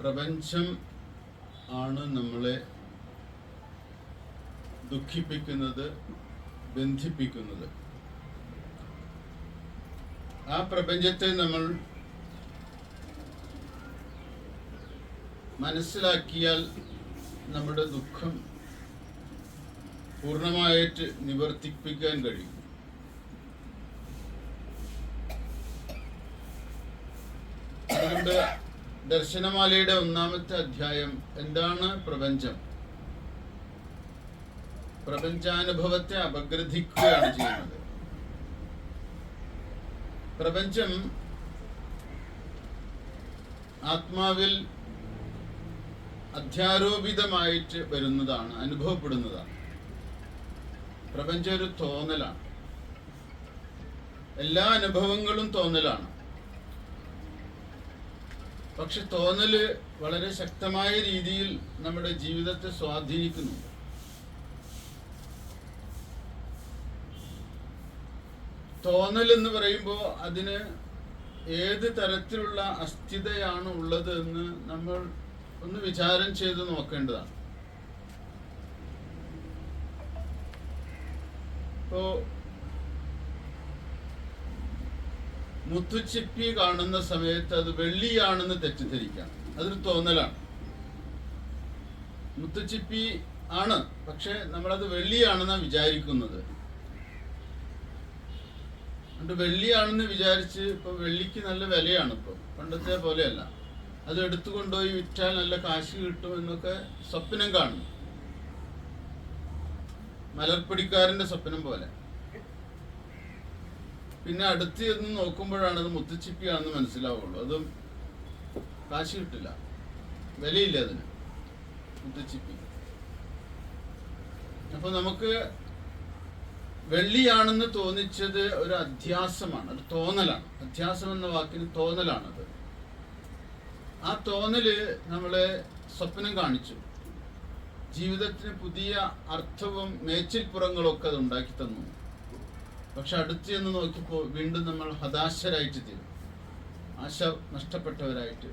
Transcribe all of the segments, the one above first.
പ്രപഞ്ചം ആണ് നമ്മളെ ദുഃഖിപ്പിക്കുന്നത്, ബന്ധിപ്പിക്കുന്നത്. ആ പ്രപഞ്ചത്തെ നമ്മൾ മനസ്സിലാക്കിയാൽ നമ്മുടെ ദുഃഖം പൂർണ്ണമായിട്ട് നിവർത്തിപ്പിക്കാൻ കഴിയും. അതുകൊണ്ട് ദർശനമാലയുടെ 1-ാമത്തെ അധ്യായം എന്താണ് പ്രപഞ്ചം? പ്രപഞ്ചാനുഭവത്തെ അപഗ്രഥിക്കുകയാണ് ചെയ്യുന്നത്. പ്രപഞ്ചം ആത്മാവിൽ അധ്യാരോപിതമായിട്ട് വരുന്നതാണ്, അനുഭവപ്പെടുന്നതാണ്. പ്രപഞ്ചം ഒരു തോന്നലാണ്. എല്ലാ അനുഭവങ്ങളും തോന്നലാണ്. പക്ഷെ തോന്നല് വളരെ ശക്തമായ രീതിയിൽ നമ്മുടെ ജീവിതത്തെ സ്വാധീനിക്കുന്നു. തോന്നൽ എന്ന് പറയുമ്പോൾ അതിന് ഏത് തരത്തിലുള്ള അസ്ഥിതയാണ് ഉള്ളത് എന്ന് നമ്മൾ ഒന്ന് വിചാരം ചെയ്ത് നോക്കേണ്ടതാണ്. ഇപ്പോ മുത്തുച്ചിപ്പി കാണുന്ന സമയത്ത് അത് വെള്ളിയാണെന്ന് തെറ്റിദ്ധരിക്കാം. അതൊരു തോന്നലാണ്. മുത്തുച്ചിപ്പി ആണ്, പക്ഷെ നമ്മളത് വെള്ളിയാണെന്നാണ് വിചാരിക്കുന്നത്. അതുകൊണ്ട് വെള്ളിയാണെന്ന് വിചാരിച്ച് ഇപ്പൊ വെള്ളിക്ക് നല്ല വിലയാണ്. ഇപ്പൊ പണ്ടത്തെ പോലെയല്ല. അത് എടുത്തുകൊണ്ടുപോയി വിറ്റാൽ നല്ല കാശ് കിട്ടും എന്നൊക്കെ സ്വപ്നം കാണുന്നു. മലർപ്പിടിക്കാരന്റെ സ്വപ്നം പോലെ. പിന്നെ അടുത്ത് ചെന്ന് നോക്കുമ്പോഴാണ് അത് മുത്തുച്ചിപ്പിയാണെന്ന് മനസ്സിലാവുള്ളൂ. അതും കാശ് കിട്ടില്ല, വിലയില്ല അതിന്, മുത്തുച്ചിപ്പി. അപ്പൊ നമുക്ക് വെള്ളിയാണെന്ന് തോന്നിച്ചത് ഒരു അധ്യാസമാണ്, ഒരു തോന്നലാണ്. അധ്യാസം എന്ന വാക്കിന് തോന്നലാണത്. ആ തോന്നല് നമ്മളെ സ്വപ്നം കാണിച്ചു. ജീവിതത്തിന് പുതിയ അർത്ഥവും മേച്ചിൽപ്പുറങ്ങളൊക്കെ അത് ഉണ്ടാക്കി തന്നു. പക്ഷെ അടുത്ത് എന്ന് നോക്കിയപ്പോൾ വീണ്ടും നമ്മൾ ഹതാശരായിട്ട് തീരും, ആശ നഷ്ടപ്പെട്ടവരായിട്ട്.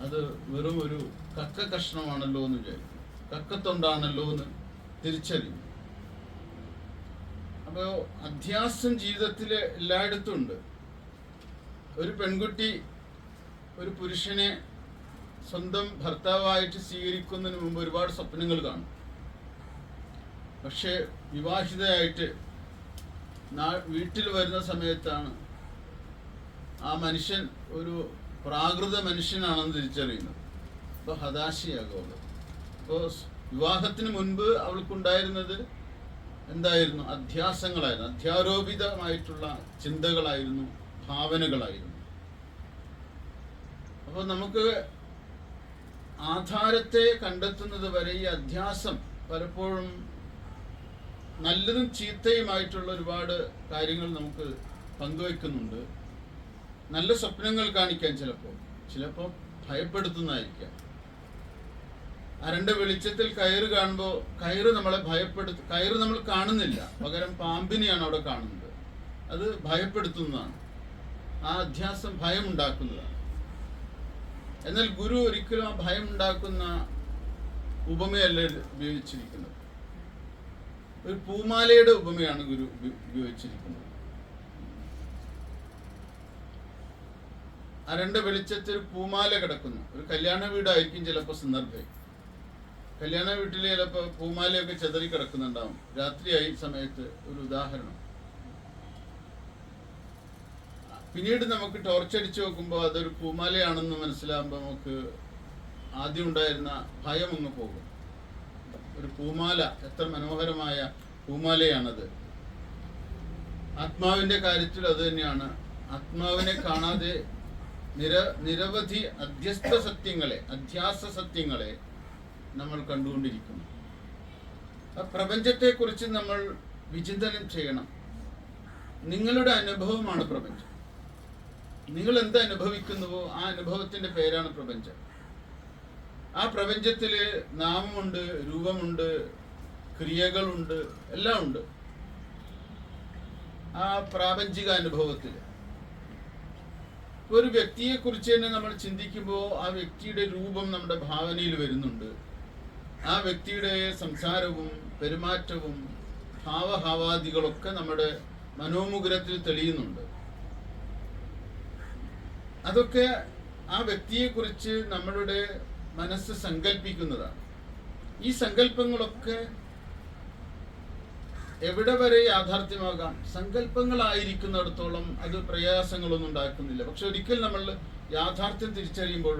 അത് വെറും ഒരു കക്ക കഷ്ണമാണല്ലോ എന്ന് വിചാരിക്കും, കക്കത്തൊണ്ടാണല്ലോ എന്ന് തിരിച്ചറിയും. അപ്പോൾ അധ്യാസം ജീവിതത്തിൽ എല്ലായിടത്തും ഉണ്ട്. ഒരു പെൺകുട്ടി ഒരു പുരുഷനെ സ്വന്തം ഭർത്താവായിട്ട് സ്വീകരിക്കുന്നതിന് മുമ്പ് ഒരുപാട് സ്വപ്നങ്ങൾ കാണും. പക്ഷെ വിവാഹിതയായിട്ട് വീട്ടിൽ വരുന്ന സമയത്താണ് ആ മനുഷ്യൻ ഒരു പ്രാകൃത മനുഷ്യനാണെന്ന് തിരിച്ചറിയുന്നത്. അപ്പോൾ ഹതാശയാകുന്നത്. അപ്പോൾ വിവാഹത്തിന് മുൻപ് അവൾക്കുണ്ടായിരുന്നത് എന്തായിരുന്നു? അധ്യാസങ്ങളായിരുന്നു, അധ്യാരോപിതമായിട്ടുള്ള ചിന്തകളായിരുന്നു, ഭാവനകളായിരുന്നു. അപ്പോൾ നമുക്ക് ആധാരത്തെ കണ്ടെത്തുന്നത് വരെ ഈ അധ്യാസം പലപ്പോഴും നല്ലതും ചീത്തയുമായിട്ടുള്ള ഒരുപാട് കാര്യങ്ങൾ നമുക്ക് പങ്കുവെക്കുന്നുണ്ട്. നല്ല സ്വപ്നങ്ങൾ കാണിക്കാൻ ചിലപ്പോൾ ഭയപ്പെടുത്തുന്നതായിരിക്കാം. അരണ്ട വെളിച്ചത്തിൽ കയറ് കാണുമ്പോൾ കയറ് നമ്മളെ കയറ് നമ്മൾ കാണുന്നില്ല, പകരം പാമ്പിനെയാണ് അവിടെ കാണുന്നത്. അത് ഭയപ്പെടുത്തുന്നതാണ്. ആ അധ്യാസം ഭയമുണ്ടാക്കുന്നതാണ്. എന്നാൽ ഗുരു ഒരിക്കലും ആ ഭയമുണ്ടാക്കുന്ന ഉപമയല്ല ഉപയോഗിച്ചിരിക്കുന്നത്. ഒരു പൂമാലയുടെ ഉപമയാണ് ഗുരു ഉപയോഗിച്ചിരിക്കുന്നത്. അരണ്ട വെളിച്ചത്തിൽ ഒരു പൂമാല കിടക്കുന്നു. ഒരു കല്യാണ വീടായിരിക്കും ചിലപ്പോൾ സന്ദർഭം. കല്യാണ വീട്ടിൽ ചിലപ്പോൾ പൂമാലയൊക്കെ ചെതറി കിടക്കുന്നുണ്ടാവും. രാത്രിയായി സമയത്ത് ഒരു ഉദാഹരണം. പിന്നീട് നമുക്ക് ടോർച്ചടിച്ച് നോക്കുമ്പോൾ അതൊരു പൂമാലയാണെന്ന് മനസ്സിലാകുമ്പോൾ നമുക്ക് ആദ്യം ഉണ്ടായിരുന്ന ഭയം അങ്ങ് പോകും. ഒരു പൂമാല, എത്ര മനോഹരമായ പൂമാലയാണത്. ആത്മാവിന്റെ കാര്യത്തിൽ അത് തന്നെയാണ്. ആത്മാവിനെ കാണാതെ നിരവധി അധ്യാസ സത്യങ്ങളെ നമ്മൾ കണ്ടുകൊണ്ടിരിക്കുന്നു. പ്രപഞ്ചത്തെക്കുറിച്ച് നമ്മൾ വിചിന്തനം ചെയ്യണം. നിങ്ങളുടെ അനുഭവമാണ് പ്രപഞ്ചം. നിങ്ങൾ എന്ത് അനുഭവിക്കുന്നുവോ ആ അനുഭവത്തിന്റെ പേരാണ് പ്രപഞ്ചം. ആ പ്രപഞ്ചത്തില് നാമമുണ്ട്, രൂപമുണ്ട്, ക്രിയകളുണ്ട്, എല്ലാം ഉണ്ട്. ആ പ്രാപഞ്ചിക അനുഭവത്തിൽ ഒരു വ്യക്തിയെ കുറിച്ച് തന്നെ നമ്മൾ ചിന്തിക്കുമ്പോൾ ആ വ്യക്തിയുടെ രൂപം നമ്മുടെ ഭാവനയിൽ വരുന്നുണ്ട്. ആ വ്യക്തിയുടെ സംസാരവും പെരുമാറ്റവും ഭാവഹാവാദികളൊക്കെ നമ്മുടെ മനോമുകുരത്തിൽ തെളിയുന്നുണ്ട്. അതൊക്കെ ആ വ്യക്തിയെക്കുറിച്ച് നമ്മളുടെ മനസ്സ് സങ്കല്പിക്കുന്നതാണ്. ഈ സങ്കല്പങ്ങളൊക്കെ എവിടെ വരെ യാഥാർത്ഥ്യമാകാം? സങ്കല്പങ്ങളായിരിക്കുന്നിടത്തോളം അത് പ്രയാസങ്ങളൊന്നും ഉണ്ടാക്കുന്നില്ല. പക്ഷെ ഒരിക്കൽ നമ്മൾ യാഥാർത്ഥ്യം തിരിച്ചറിയുമ്പോൾ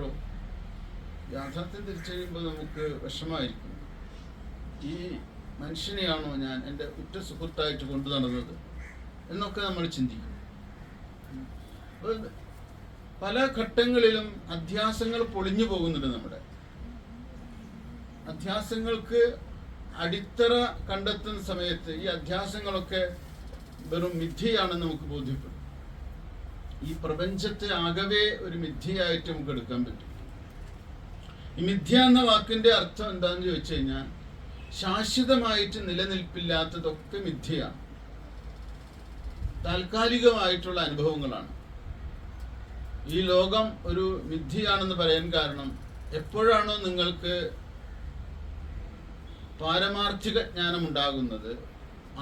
നമുക്ക് വിഷമായിരിക്കും. ഈ മനുഷ്യനെയാണോ ഞാൻ എൻ്റെ ഉറ്റ സുഹൃത്തായിട്ട് കൊണ്ടു നടന്നത് എന്നൊക്കെ നമ്മൾ ചിന്തിക്കും. പല ഘട്ടങ്ങളിലും അധ്യാസങ്ങൾ പൊളിഞ്ഞു പോകുന്നുണ്ട്. നമ്മുടെ അധ്യാസങ്ങൾക്ക് അടിത്തറ കണ്ടെത്തുന്ന സമയത്ത് ഈ അധ്യാസങ്ങളൊക്കെ വെറും മിഥ്യയാണെന്ന് നമുക്ക് ബോധ്യപ്പെടും. ഈ പ്രപഞ്ചത്തെ ആകവേ ഒരു മിഥ്യയായിട്ട് നമുക്ക് എടുക്കാൻ പറ്റും. ഈ മിഥ്യ എന്ന വാക്കിന്റെ അർത്ഥം എന്താണെന്ന് ചോദിച്ചു കഴിഞ്ഞാൽ ശാശ്വതമായിട്ട് നിലനിൽപ്പില്ലാത്തതൊക്കെ മിഥ്യയാണ്, താൽക്കാലികമായിട്ടുള്ള അനുഭവങ്ങളാണ്. ഈ ലോകം ഒരു മിഥ്യയാണെന്ന് പറയാൻ കാരണം, എപ്പോഴാണോ നിങ്ങൾക്ക് പാരമാർത്ഥിക ജ്ഞാനം ഉണ്ടാകുന്നത്,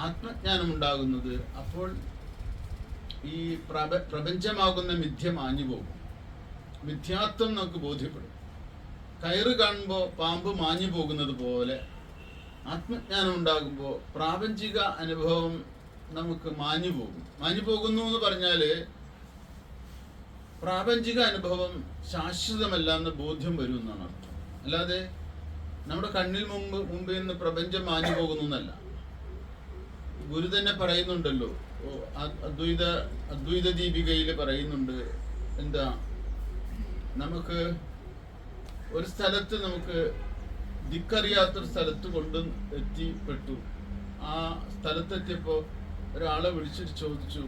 ആത്മജ്ഞാനം ഉണ്ടാകുന്നത്, അപ്പോൾ ഈ പ്രപഞ്ചമാകുന്ന മിഥ്യ മാഞ്ഞു പോകും. മിഥ്യാത്വം നമുക്ക് ബോധ്യപ്പെടും. കയറ് കാണുമ്പോൾ പാമ്പ് മാഞ്ഞു പോകുന്നത് പോലെ ആത്മജ്ഞാനം ഉണ്ടാകുമ്പോൾ പ്രാപഞ്ചിക അനുഭവം നമുക്ക് മാഞ്ഞു പോകും. മാഞ്ഞു പോകുന്നു എന്ന് പറഞ്ഞാല് പ്രാപഞ്ചിക അനുഭവം ശാശ്വതമല്ല എന്ന് ബോധ്യം വരും എന്നാണ് അർത്ഥം. അല്ലാതെ നമ്മുടെ കണ്ണിൽ മുമ്പിൽ നിന്ന് പ്രപഞ്ചം മാഞ്ഞു പോകുന്നു എന്നല്ല. ഗുരു തന്നെ പറയുന്നുണ്ടല്ലോ, അദ്വൈത ദീപികയിൽ പറയുന്നുണ്ട്, എന്താ, നമുക്ക് ഒരു സ്ഥലത്ത് നമുക്ക് ദിക്കറിയാത്തൊരു സ്ഥലത്ത് കൊണ്ട് എത്തിപ്പെട്ടു. ആ സ്ഥലത്തെത്തിയപ്പോൾ ഒരാളെ വിളിച്ചിട്ട് ചോദിച്ചു,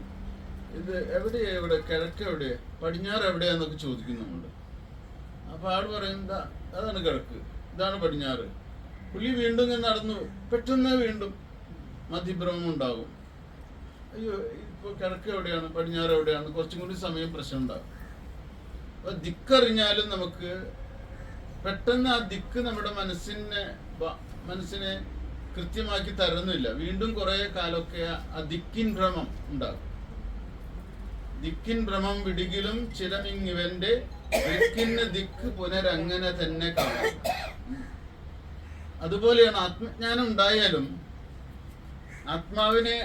ഇത് എവിടെയാ, ഇവിടെ കിഴക്ക് എവിടെയാ, പടിഞ്ഞാറ് എവിടെയാന്നൊക്കെ ചോദിക്കുന്നുണ്ട്. അപ്പോൾ ആൾ പറയുന്നത് അതാണ് കിഴക്ക്, ഇതാണ് പടിഞ്ഞാറ്. പുള്ളി വീണ്ടും ഇങ്ങനെ നടന്നു, പെട്ടെന്ന് വീണ്ടും മധ്യഭ്രമം ഉണ്ടാകും. അയ്യോ, ഇപ്പോൾ കിഴക്ക് എവിടെയാണ്, പടിഞ്ഞാറ് എവിടെയാണ്, കുറച്ചും കൂടി സമയം പ്രശ്നം ഉണ്ടാകും. അപ്പോൾ ദിക്കറിഞ്ഞാലും നമുക്ക് പെട്ടെന്ന് ആ ദിക്ക് നമ്മുടെ മനസ്സിനെ കൃത്യമാക്കി തരുന്നില്ല. വീണ്ടും കുറെ കാലമൊക്കെ ആ ദിക്കിൻ ഭ്രമം ഉണ്ടാകും. ദിക്കിൻ ഭ്രമം വിടികിലും ചിരമിങ്ങിവന്റെ ദിക്കിന് ദിക്ക് പുനരങ്ങനെ തന്നെ കാണും. അതുപോലെയാണ് ആത്മജ്ഞാനം ഉണ്ടായാലും ആത്മാവിനെ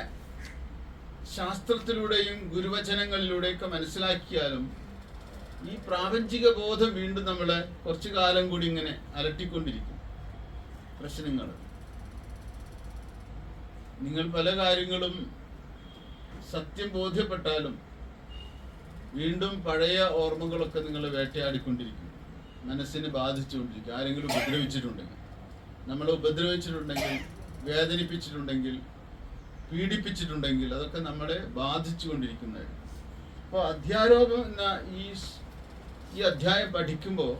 ശാസ്ത്രത്തിലൂടെയും ഗുരുവചനങ്ങളിലൂടെയൊക്കെ മനസ്സിലാക്കിയാലും ഈ പ്രാപഞ്ചിക ബോധം വീണ്ടും നമ്മളെ കുറച്ചു കാലം കൂടി ഇങ്ങനെ അലട്ടിക്കൊണ്ടിരിക്കും. പ്രശ്നങ്ങൾ, നിങ്ങൾ പല കാര്യങ്ങളും സത്യം ബോധ്യപ്പെട്ടാലും വീണ്ടും പഴയ ഓർമ്മകളൊക്കെ നിങ്ങൾ വേട്ടയാടിക്കൊണ്ടിരിക്കും, മനസ്സിനെ ബാധിച്ചുകൊണ്ടിരിക്കും. ആരെങ്കിലും ഉപദ്രവിച്ചിട്ടുണ്ടെങ്കിൽ, നമ്മളെ ഉപദ്രവിച്ചിട്ടുണ്ടെങ്കിൽ, വേദനിപ്പിച്ചിട്ടുണ്ടെങ്കിൽ, പീഡിപ്പിച്ചിട്ടുണ്ടെങ്കിൽ അതൊക്കെ നമ്മളെ ബാധിച്ചു കൊണ്ടിരിക്കുന്നതായിരുന്നു. അപ്പോൾ അധ്യാരോപം എന്ന ഈ അധ്യായം പഠിക്കുമ്പോൾ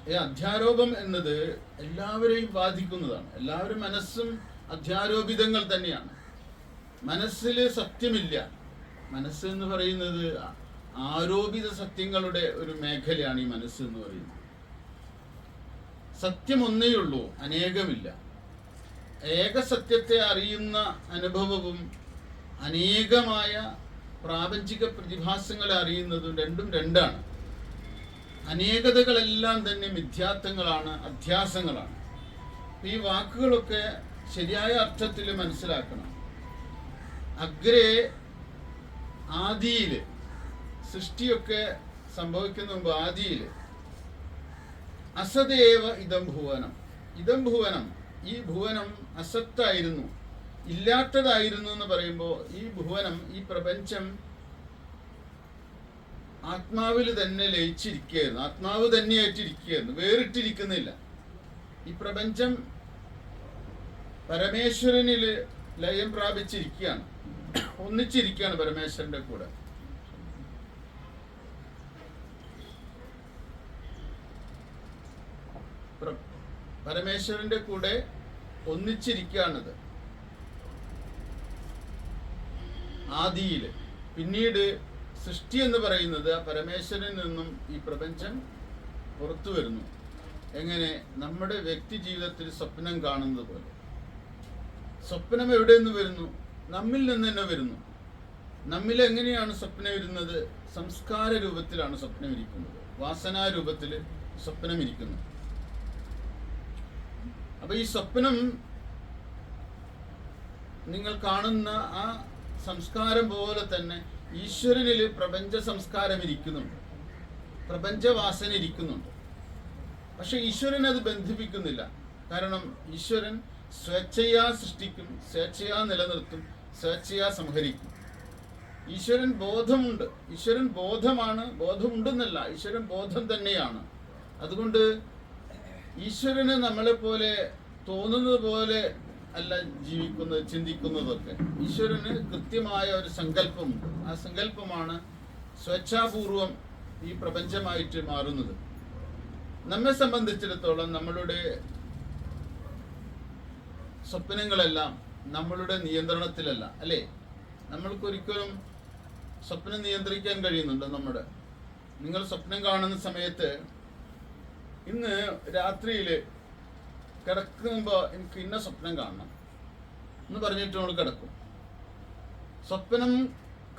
ഈ അധ്യാരോപം എന്നത് എല്ലാവരെയും ബാധിക്കുന്നതാണ്. എല്ലാവരും മനസ്സും അധ്യാരോപിതങ്ങൾ തന്നെയാണ്. മനസ്സിൽ സത്യമില്ല. മനസ്സ് എന്ന് പറയുന്നത് ആരോപിത സത്യങ്ങളുടെ ഒരു മേഖലയാണ് ഈ മനസ്സ് എന്ന് പറയുന്നത്. സത്യം ഒന്നേയുള്ളൂ, അനേകമില്ല. ഏകസത്യത്തെ അറിയുന്ന അനുഭവവും അനേകമായ പ്രാപഞ്ചിക പ്രതിഭാസങ്ങളെ അറിയുന്നതും രണ്ടും രണ്ടാണ്. അനേകതകളെല്ലാം തന്നെ മിഥ്യാത്വങ്ങളാണ്, അധ്യാസങ്ങളാണ്. ഈ വാക്കുകളൊക്കെ ശരിയായ അർത്ഥത്തിൽ മനസ്സിലാക്കണം. അഗ്രേ, ആദിയില്, സൃഷ്ടിയൊക്കെ സംഭവിക്കുന്ന മുമ്പ് ആദിയില് അസദേവ ഇതം ഭുവനം. ഇതം ഭുവനം, ഈ ഭുവനം അസത്തായിരുന്നു. ഇല്ലാത്തതായിരുന്നു എന്ന് പറയുമ്പോൾ ഈ ഭുവനം, ഈ പ്രപഞ്ചം ആത്മാവിൽ തന്നെ ലയിച്ചിരിക്കുകയായിരുന്നു, ആത്മാവ് തന്നെയായിട്ടിരിക്കുകയായിരുന്നു, വേറിട്ടിരിക്കുന്നില്ല. ഈ പ്രപഞ്ചം പരമേശ്വരനിൽ ലയം പ്രാപിച്ചിരിക്കുകയാണ്, ഒന്നിച്ചിരിക്കുകയാണ് പരമേശ്വരന്റെ കൂടെ. പരമേശ്വരന്റെ കൂടെ ഒന്നിച്ചിരിക്കുകയാണത് ആദിയിൽ. പിന്നീട് സൃഷ്ടി എന്ന് പറയുന്നത് ആ പരമേശ്വരനിൽ നിന്നും ഈ പ്രപഞ്ചം പുറത്തു വരുന്നു. എങ്ങനെ? നമ്മുടെ വ്യക്തി ജീവിതത്തിൽ സ്വപ്നം കാണുന്നത് പോലെ. സ്വപ്നം എവിടെ നിന്ന് വരുന്നു? നമ്മിൽ നിന്ന് തന്നെ വരുന്നു. നമ്മിൽ എങ്ങനെയാണ് സ്വപ്നം വരുന്നത്? സംസ്കാര രൂപത്തിലാണ് സ്വപ്നം ഇരിക്കുന്നത്, വാസനാരൂപത്തിൽ സ്വപ്നം ഇരിക്കുന്നു. അപ്പൊ ഈ സ്വപ്നം നിങ്ങൾ കാണുന്ന ആ സംസ്കാരം പോലെ തന്നെ ഈശ്വരനിൽ പ്രപഞ്ച സംസ്കാരം ഇരിക്കുന്നുണ്ട്, പ്രപഞ്ചവാസന ഇരിക്കുന്നുണ്ട്. പക്ഷെ ഈശ്വരൻ അത് ബന്ധിപ്പിക്കുന്നില്ല. കാരണം ഈശ്വരൻ സ്വേച്ഛയാ സൃഷ്ടിക്കും, സ്വേച്ഛയാ നിലനിർത്തും, സ്വേച്ഛയാ സംഹരിക്കും. ഈശ്വരൻ ബോധമുണ്ട്, ഈശ്വരൻ ബോധമാണ്, ബോധമുണ്ടെന്നല്ല, ഈശ്വരൻ ബോധം തന്നെയാണ്. അതുകൊണ്ട് ഈശ്വരന് നമ്മളെ പോലെ തോന്നുന്നത് പോലെ അല്ല ജീവിക്കുന്നത്, ചിന്തിക്കുന്നതൊക്കെ. ഈശ്വരന് കൃത്യമായ ഒരു സങ്കല്പമുണ്ട്. ആ സങ്കല്പമാണ് സ്വേച്ഛാപൂർവം ഈ പ്രപഞ്ചമായിട്ട് മാറുന്നത്. നമ്മെ സംബന്ധിച്ചിടത്തോളം നമ്മളുടെ സ്വപ്നങ്ങളെല്ലാം നമ്മളുടെ നിയന്ത്രണത്തിലല്ല, അല്ലേ? നമ്മൾക്കൊരിക്കലും സ്വപ്നം നിയന്ത്രിക്കാൻ കഴിയുന്നുണ്ട്. നിങ്ങൾ സ്വപ്നം കാണുന്ന സമയത്ത്, ഇന്ന് രാത്രിയിൽ കിടക്കുമ്പോൾ എനിക്ക് ഇന്ന സ്വപ്നം കാണണം എന്ന് പറഞ്ഞിട്ട് നമ്മൾ കിടക്കും. സ്വപ്നം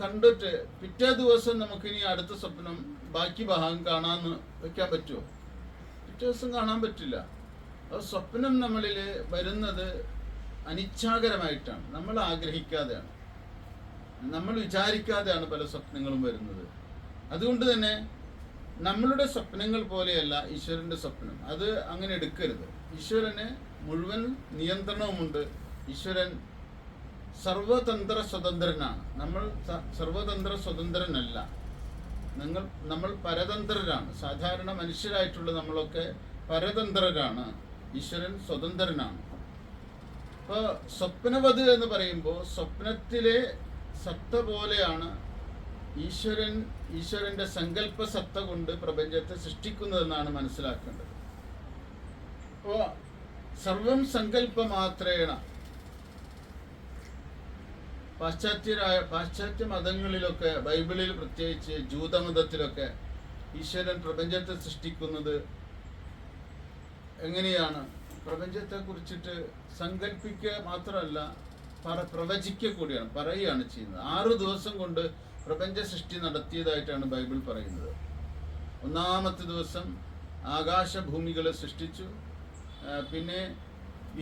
കണ്ടിട്ട് പിറ്റേ ദിവസം നമുക്കിനി അടുത്ത സ്വപ്നം ബാക്കി ഭാഗം കാണാമെന്ന് വെക്കാൻ പറ്റുമോ? പിറ്റേ ദിവസം കാണാൻ പറ്റില്ല. അപ്പോൾ സ്വപ്നം നമ്മളിൽ വരുന്നത് അനിച്ഛാകരമായിട്ടാണ്, നമ്മൾ ആഗ്രഹിക്കാതെയാണ്, നമ്മൾ വിചാരിക്കാതെയാണ് പല സ്വപ്നങ്ങളും വരുന്നത്. അതുകൊണ്ട് തന്നെ നമ്മളുടെ സ്വപ്നങ്ങൾ പോലെയല്ല ഈശ്വരന്റെ സ്വപ്നം. അത് അങ്ങനെ എടുക്കരുത്. ഈശ്വരന് മുഴുവൻ നിയന്ത്രണവുമുണ്ട്. ഈശ്വരൻ സർവതന്ത്ര സ്വതന്ത്രനാണ്. നമ്മൾ സർവതന്ത്ര സ്വതന്ത്രനല്ല. നമ്മൾ പരതന്ത്രരാണ്. സാധാരണ മനുഷ്യരായിട്ടുള്ള നമ്മളൊക്കെ പരതന്ത്രരാണ്. ഈശ്വരൻ സ്വതന്ത്രനാണ്. അപ്പോൾ സ്വപ്നവത് എന്ന് പറയുമ്പോൾ സ്വപ്നത്തിലെ സത്ത പോലെയാണ് ഈശ്വരന്റെ സങ്കല്പ സത്ത കൊണ്ട് പ്രപഞ്ചത്തെ സൃഷ്ടിക്കുന്നതെന്നാണ് മനസ്സിലാക്കേണ്ടത്. അപ്പോൾ സർവം സങ്കല്പമാത്രേണ. പാശ്ചാത്യ മതങ്ങളിലൊക്കെ, ബൈബിളിൽ പ്രത്യേകിച്ച് ജൂതമതത്തിലൊക്കെ ഈശ്വരൻ പ്രപഞ്ചത്തെ സൃഷ്ടിക്കുന്നത് എങ്ങനെയാണ്? പ്രപഞ്ചത്തെ കുറിച്ചിട്ട് സങ്കല്പിക്കുക മാത്രമല്ല, പ്രവചിക്കുക കൂടിയാണ്, പറയുകയാണ് ചെയ്യുന്നത്. 6 ദിവസം കൊണ്ട് പ്രപഞ്ച സൃഷ്ടി നടത്തിയതായിട്ടാണ് ബൈബിൾ പറയുന്നത്. 1-ാമത്തെ ദിവസം ആകാശഭൂമികളെ സൃഷ്ടിച്ചു. പിന്നെ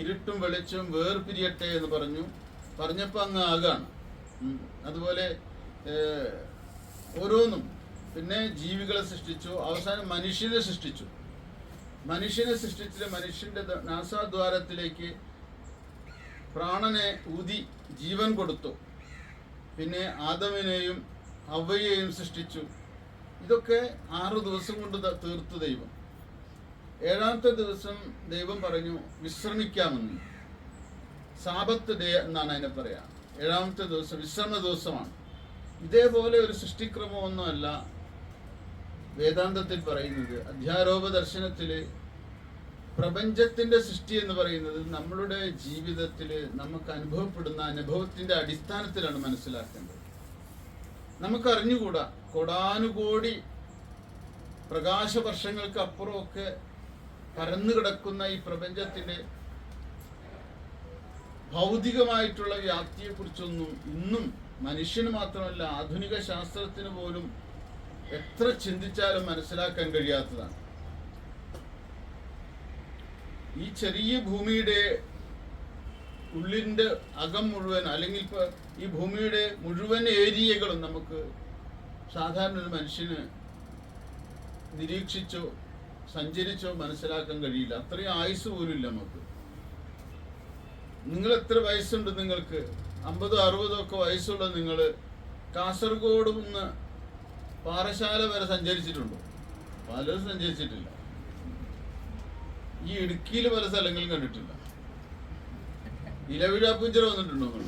ഇരുട്ടും വെളിച്ചവും വേർപിരിയട്ടെ എന്ന് പറഞ്ഞപ്പോൾ അങ്ങ് ആകാണ്. അതുപോലെ ഓരോന്നും. പിന്നെ ജീവികളെ സൃഷ്ടിച്ചു. അവസാനം മനുഷ്യനെ സൃഷ്ടിച്ചു. മനുഷ്യന്റെ നാസാദ്വാരത്തിലേക്ക് പ്രാണനെ ഊതി ജീവൻ കൊടുത്തു. പിന്നെ ആദമിനെയും ഹവ്വയെയും സൃഷ്ടിച്ചു. ഇതൊക്കെ 6 ദിവസം കൊണ്ട് തീർത്തു ദൈവം. 7-ാമത്തെ ദിവസം ദൈവം പറഞ്ഞു വിശ്രമിക്കാമെന്ന്. സാബത്ത് ഡേ എന്നാണ് അതിനെ പറയാ. 7-ാമത്തെ ദിവസം വിശ്രമ ദിവസമാണ്. ഇതേപോലെ ഒരു സൃഷ്ടിക്രമമൊന്നുമല്ല വേദാന്തത്തിൽ പറയുന്നത്. അധ്യാരോപ ദർശനത്തിൽ പ്രപഞ്ചത്തിന്റെ സൃഷ്ടി എന്ന് പറയുന്നത് നമ്മളുടെ ജീവിതത്തിൽ നമുക്ക് അനുഭവപ്പെടുന്ന അനുഭവത്തിന്റെ അടിസ്ഥാനത്തിലാണ് മനസ്സിലാക്കേണ്ടത്. നമുക്കറിഞ്ഞുകൂടാ, കോടാനുകോടി പ്രകാശവർഷങ്ങൾക്ക് അപ്പുറമൊക്കെ പരന്നു കിടക്കുന്ന ഈ പ്രപഞ്ചത്തിന്റെ ഭൗതികമായിട്ടുള്ള വ്യാപ്തിയെക്കുറിച്ചൊന്നും ഇന്നും മനുഷ്യന് മാത്രമല്ല ആധുനിക ശാസ്ത്രത്തിന് പോലും എത്ര ചിന്തിച്ചാലും മനസ്സിലാക്കാൻ കഴിയാത്തതാണ്. ഈ ചെറിയ ഭൂമിയുടെ ഉള്ളിൻ്റെ അകം മുഴുവൻ, അല്ലെങ്കിൽ ഇപ്പോൾ ഈ ഭൂമിയുടെ മുഴുവൻ ഏരിയകളും നമുക്ക് സാധാരണ ഒരു മനുഷ്യന് നിരീക്ഷിച്ചോ സഞ്ചരിച്ചോ മനസ്സിലാക്കാൻ കഴിയില്ല. അത്രയും ആയുസ് പോലും ഇല്ല നമുക്ക്. നിങ്ങൾ എത്ര വയസ്സുണ്ട്? നിങ്ങൾക്ക് 50, 60 ഒക്കെ വയസ്സുള്ള നിങ്ങൾ കാസർഗോഡ് നിന്ന് പാറശാല വരെ സഞ്ചരിച്ചിട്ടുണ്ടോ? പലരും സഞ്ചരിച്ചിട്ടില്ല. ഈ ഇടുക്കിയിൽ പല സ്ഥലങ്ങളും കണ്ടിട്ടില്ല. ഇലവിഴാപ്പുഞ്ചിറ വന്നിട്ടുണ്ടോ നിങ്ങൾ?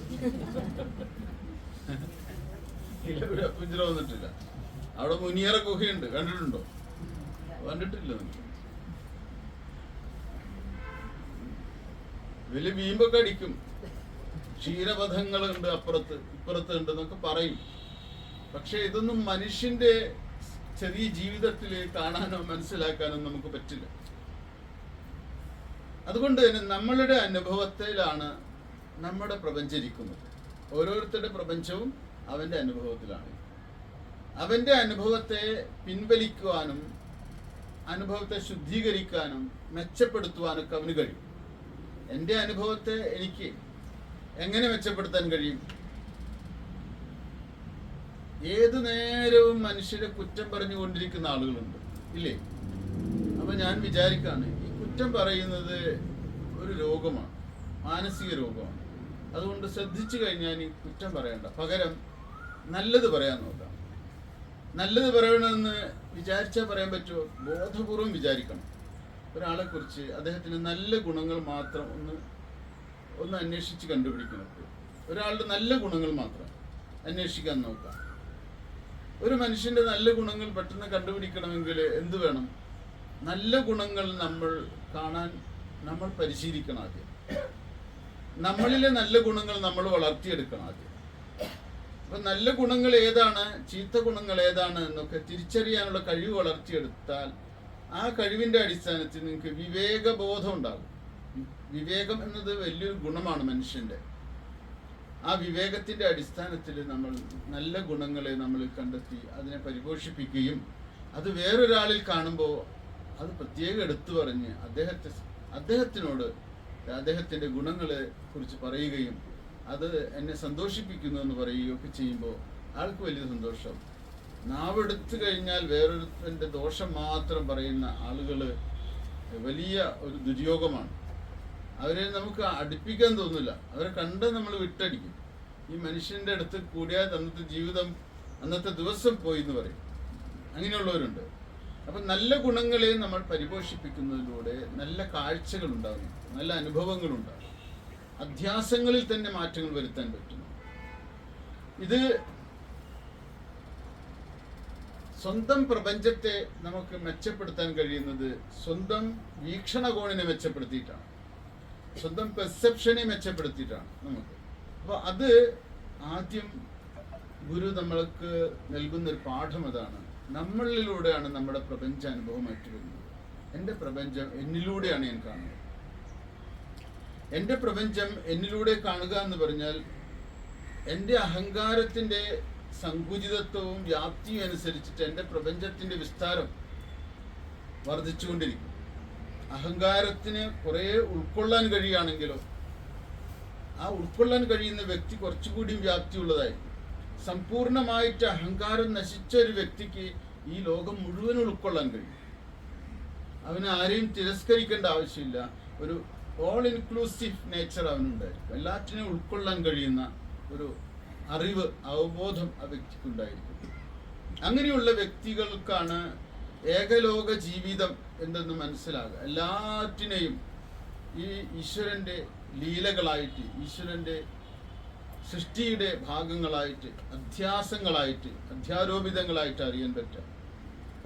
ഇലവിഴാപ്പുഞ്ചിറ വന്നിട്ടില്ല. അവിടെ മുനിയറ ഗുഹയുണ്ട്, കണ്ടിട്ടുണ്ടോ? കണ്ടിട്ടില്ല. നിങ്ങൾ വലിയ വീമ്പൊക്കെ അടിക്കും. ക്ഷീരപഥങ്ങളുണ്ട്, അപ്പുറത്ത് ഇപ്പുറത്ത് ഉണ്ട് എന്നൊക്കെ പറയും. പക്ഷെ ഇതൊന്നും മനുഷ്യന്റെ ചെറിയ ജീവിതത്തിൽ കാണാനോ മനസ്സിലാക്കാനോ നമുക്ക് പറ്റില്ല. അതുകൊണ്ട് തന്നെ നമ്മളുടെ അനുഭവത്തിലാണ് നമ്മുടെ പ്രപഞ്ചം ഇരിക്കുന്നത്. ഓരോരുത്തരുടെ പ്രപഞ്ചവും അവന്റെ അനുഭവത്തിലാണ്. അവന്റെ അനുഭവത്തെ പിൻവലിക്കുവാനും അനുഭവത്തെ ശുദ്ധീകരിക്കാനും മെച്ചപ്പെടുത്തുവാനൊക്കെ അവന് കഴിയും. എൻ്റെ അനുഭവത്തെ എനിക്ക് എങ്ങനെ മെച്ചപ്പെടുത്താൻ കഴിയും? ഏതു നേരവും മനുഷ്യരെ കുറ്റം പറഞ്ഞുകൊണ്ടിരിക്കുന്ന ആളുകളുണ്ട്, ഇല്ലേ? അപ്പൊ ഞാൻ വിചാരിക്കാണ്, ഈ കുറ്റം പറയുന്നത് ഒരു രോഗമാണ്, മാനസിക രോഗമാണ്. അതുകൊണ്ട് ശ്രദ്ധിച്ചു കഴിഞ്ഞാൽ ഈ കുറ്റം പറയണ്ട, പകരം നല്ലത് പറയാൻ നോക്കാം. നല്ലത് പറയണമെന്ന് വിചാരിച്ചാൽ പറയാൻ പറ്റുമോ? ബോധപൂർവം വിചാരിക്കണം. ഒരാളെ കുറിച്ച് അദ്ദേഹത്തിന് നല്ല ഗുണങ്ങൾ മാത്രം ഒന്ന് അന്വേഷിച്ച് കണ്ടുപിടിക്കണം. ഒരാളുടെ നല്ല ഗുണങ്ങൾ മാത്രം അന്വേഷിക്കാൻ നോക്കാം. ഒരു മനുഷ്യന്റെ നല്ല ഗുണങ്ങൾ പെട്ടെന്ന് കണ്ടുപിടിക്കണമെങ്കിൽ എന്ത് വേണം? നല്ല ഗുണങ്ങൾ നമ്മൾ കാണാൻ നമ്മൾ പരിശീലിക്കണം ആദ്യം. നമ്മളിലെ നല്ല ഗുണങ്ങൾ നമ്മൾ വളർത്തിയെടുക്കണം ആദ്യം. അപ്പൊ നല്ല ഗുണങ്ങൾ ഏതാണ്, ചീത്ത ഗുണങ്ങൾ ഏതാണ് എന്നൊക്കെ തിരിച്ചറിയാനുള്ള കഴിവ് വളർത്തിയെടുത്താൽ ആ കഴിവിന്റെ അടിസ്ഥാനത്തിൽ നിങ്ങൾക്ക് വിവേകബോധം ഉണ്ടാകും. വിവേകം എന്നത് വലിയൊരു ഗുണമാണ് മനുഷ്യന്റെ. ആ വിവേകത്തിന്റെ അടിസ്ഥാനത്തിൽ നമ്മൾ നല്ല ഗുണങ്ങളെ നമ്മൾ കണ്ടെത്തി അതിനെ പരിപോഷിപ്പിക്കുകയും അത് വേറൊരാളിൽ കാണുമ്പോൾ അത് പ്രത്യേകം എടുത്തു പറഞ്ഞ് അദ്ദേഹത്തിനോട് അദ്ദേഹത്തിന്റെ ഗുണങ്ങളെ കുറിച്ച് പറയുകയും അത് എന്നെ സന്തോഷിപ്പിക്കുന്നു എന്ന് പറയുകയും ഒക്കെ ചെയ്യുമ്പോൾ ആൾക്ക് വലിയ സന്തോഷം. നാവെടുത്തു കഴിഞ്ഞാൽ വേറൊരുത്തന്റെ ദോഷം മാത്രം പറയുന്ന ആളുകൾ വലിയ ഒരു ദുര്യോഗമാണ്. അവരെ നമുക്ക് അടുപ്പിക്കാൻ തോന്നില്ല. അവരെ കണ്ട് നമ്മൾ വിട്ടടിക്കും. ഈ മനുഷ്യന്റെ അടുത്ത് കൂടിയാൽ അന്നത്തെ ജീവിതം, അന്നത്തെ ദിവസം പോയി എന്ന് പറയും. അങ്ങനെയുള്ളവരുണ്ട്. അപ്പൊ നല്ല ഗുണങ്ങളെ നമ്മൾ പരിപോഷിപ്പിക്കുന്നതിലൂടെ നല്ല കാഴ്ചകൾ ഉണ്ടാകുന്നു, നല്ല അനുഭവങ്ങൾ ഉണ്ടാകും. അധ്യാസങ്ങളിൽ തന്നെ മാറ്റങ്ങൾ വരുത്താൻ പറ്റുന്നു. ഇത് സ്വന്തം പ്രപഞ്ചത്തെ നമുക്ക് മെച്ചപ്പെടുത്താൻ കഴിയുന്നത് സ്വന്തം വീക്ഷണകോണിനെ മെച്ചപ്പെടുത്തിയിട്ടാണ്, സ്വന്തം പെർസെപ്ഷനെ മെച്ചപ്പെടുത്തിയിട്ടാണ് നമുക്ക്. അപ്പോൾ അത് ആദ്യം ഗുരു നമ്മൾക്ക് നൽകുന്നൊരു പാഠം അതാണ്. നമ്മളിലൂടെയാണ് നമ്മുടെ പ്രപഞ്ചാനുഭവമായിട്ട് വരുന്നത്. എൻ്റെ പ്രപഞ്ചം എന്നിലൂടെയാണ് ഞാൻ കാണുന്നത്. എൻ്റെ പ്രപഞ്ചം എന്നിലൂടെ കാണുക എന്ന് പറഞ്ഞാൽ എൻ്റെ അഹങ്കാരത്തിൻ്റെ സങ്കുചിതത്വവും വ്യാപ്തിയും അനുസരിച്ചിട്ട് എൻ്റെ പ്രപഞ്ചത്തിൻ്റെ വിസ്താരം വർദ്ധിച്ചുകൊണ്ടിരിക്കും. അഹങ്കാരത്തിന് കുറേ ഉൾക്കൊള്ളാൻ കഴിയുകയാണെങ്കിലോ ആ ഉൾക്കൊള്ളാൻ കഴിയുന്ന വ്യക്തി കുറച്ചുകൂടി വ്യാപ്തിയുള്ളതായിരിക്കും. സമ്പൂർണമായിട്ട് അഹങ്കാരം നശിച്ച ഒരു വ്യക്തിക്ക് ഈ ലോകം മുഴുവൻ ഉൾക്കൊള്ളാൻ കഴിയും. അവന് ആരെയും തിരസ്കരിക്കേണ്ട ആവശ്യമില്ല. ഒരു ഓൾ ഇൻക്ലൂസീവ് നേച്ചർ അവനുണ്ടായിരിക്കും. എല്ലാറ്റിനെയും ഉൾക്കൊള്ളാൻ കഴിയുന്ന ഒരു അറിവ്, അവബോധം ആ വ്യക്തിക്കുണ്ടായിരിക്കും. അങ്ങനെയുള്ള വ്യക്തികൾക്കാണ് ഏകലോക ജീവിതം എന്തെന്ന് മനസ്സിലാകുക. എല്ലാറ്റിനെയും ഈ ഈശ്വരൻ്റെ ലീലകളായിട്ട്, ഈശ്വരൻ്റെ സൃഷ്ടിയുടെ ഭാഗങ്ങളായിട്ട്, അധ്യാസങ്ങളായിട്ട്, അധ്യാരോപിതങ്ങളായിട്ട് അറിയാൻ പറ്റും.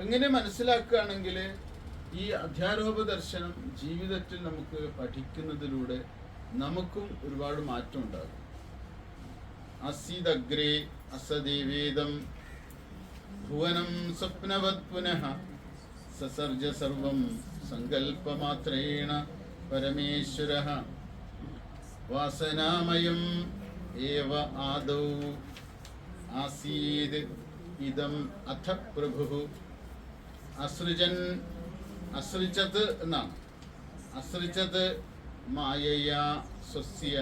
ഇങ്ങനെ മനസ്സിലാക്കുകയാണെങ്കിൽ ഈ അധ്യാരോപ ദർശനം ജീവിതത്തിൽ നമുക്ക് പഠിക്കുന്നതിലൂടെ നമുക്കും ഒരുപാട് മാറ്റം ഉണ്ടാകും. അസീദഗ്രേ അസദേവേദം ഭുവനം സ്വപ്നവത് പുനഃ സസർജ സർവം സങ്കല്പമാത്രേണ പരമേശ്വരഃ വാസനാമയം ഏവ ആദൗ ആസീത് ഇദം അഥ പ്രഭുഃ അസൃജത് എന്നാണ്. അസൃജത് മായയാ സ്വസ്യ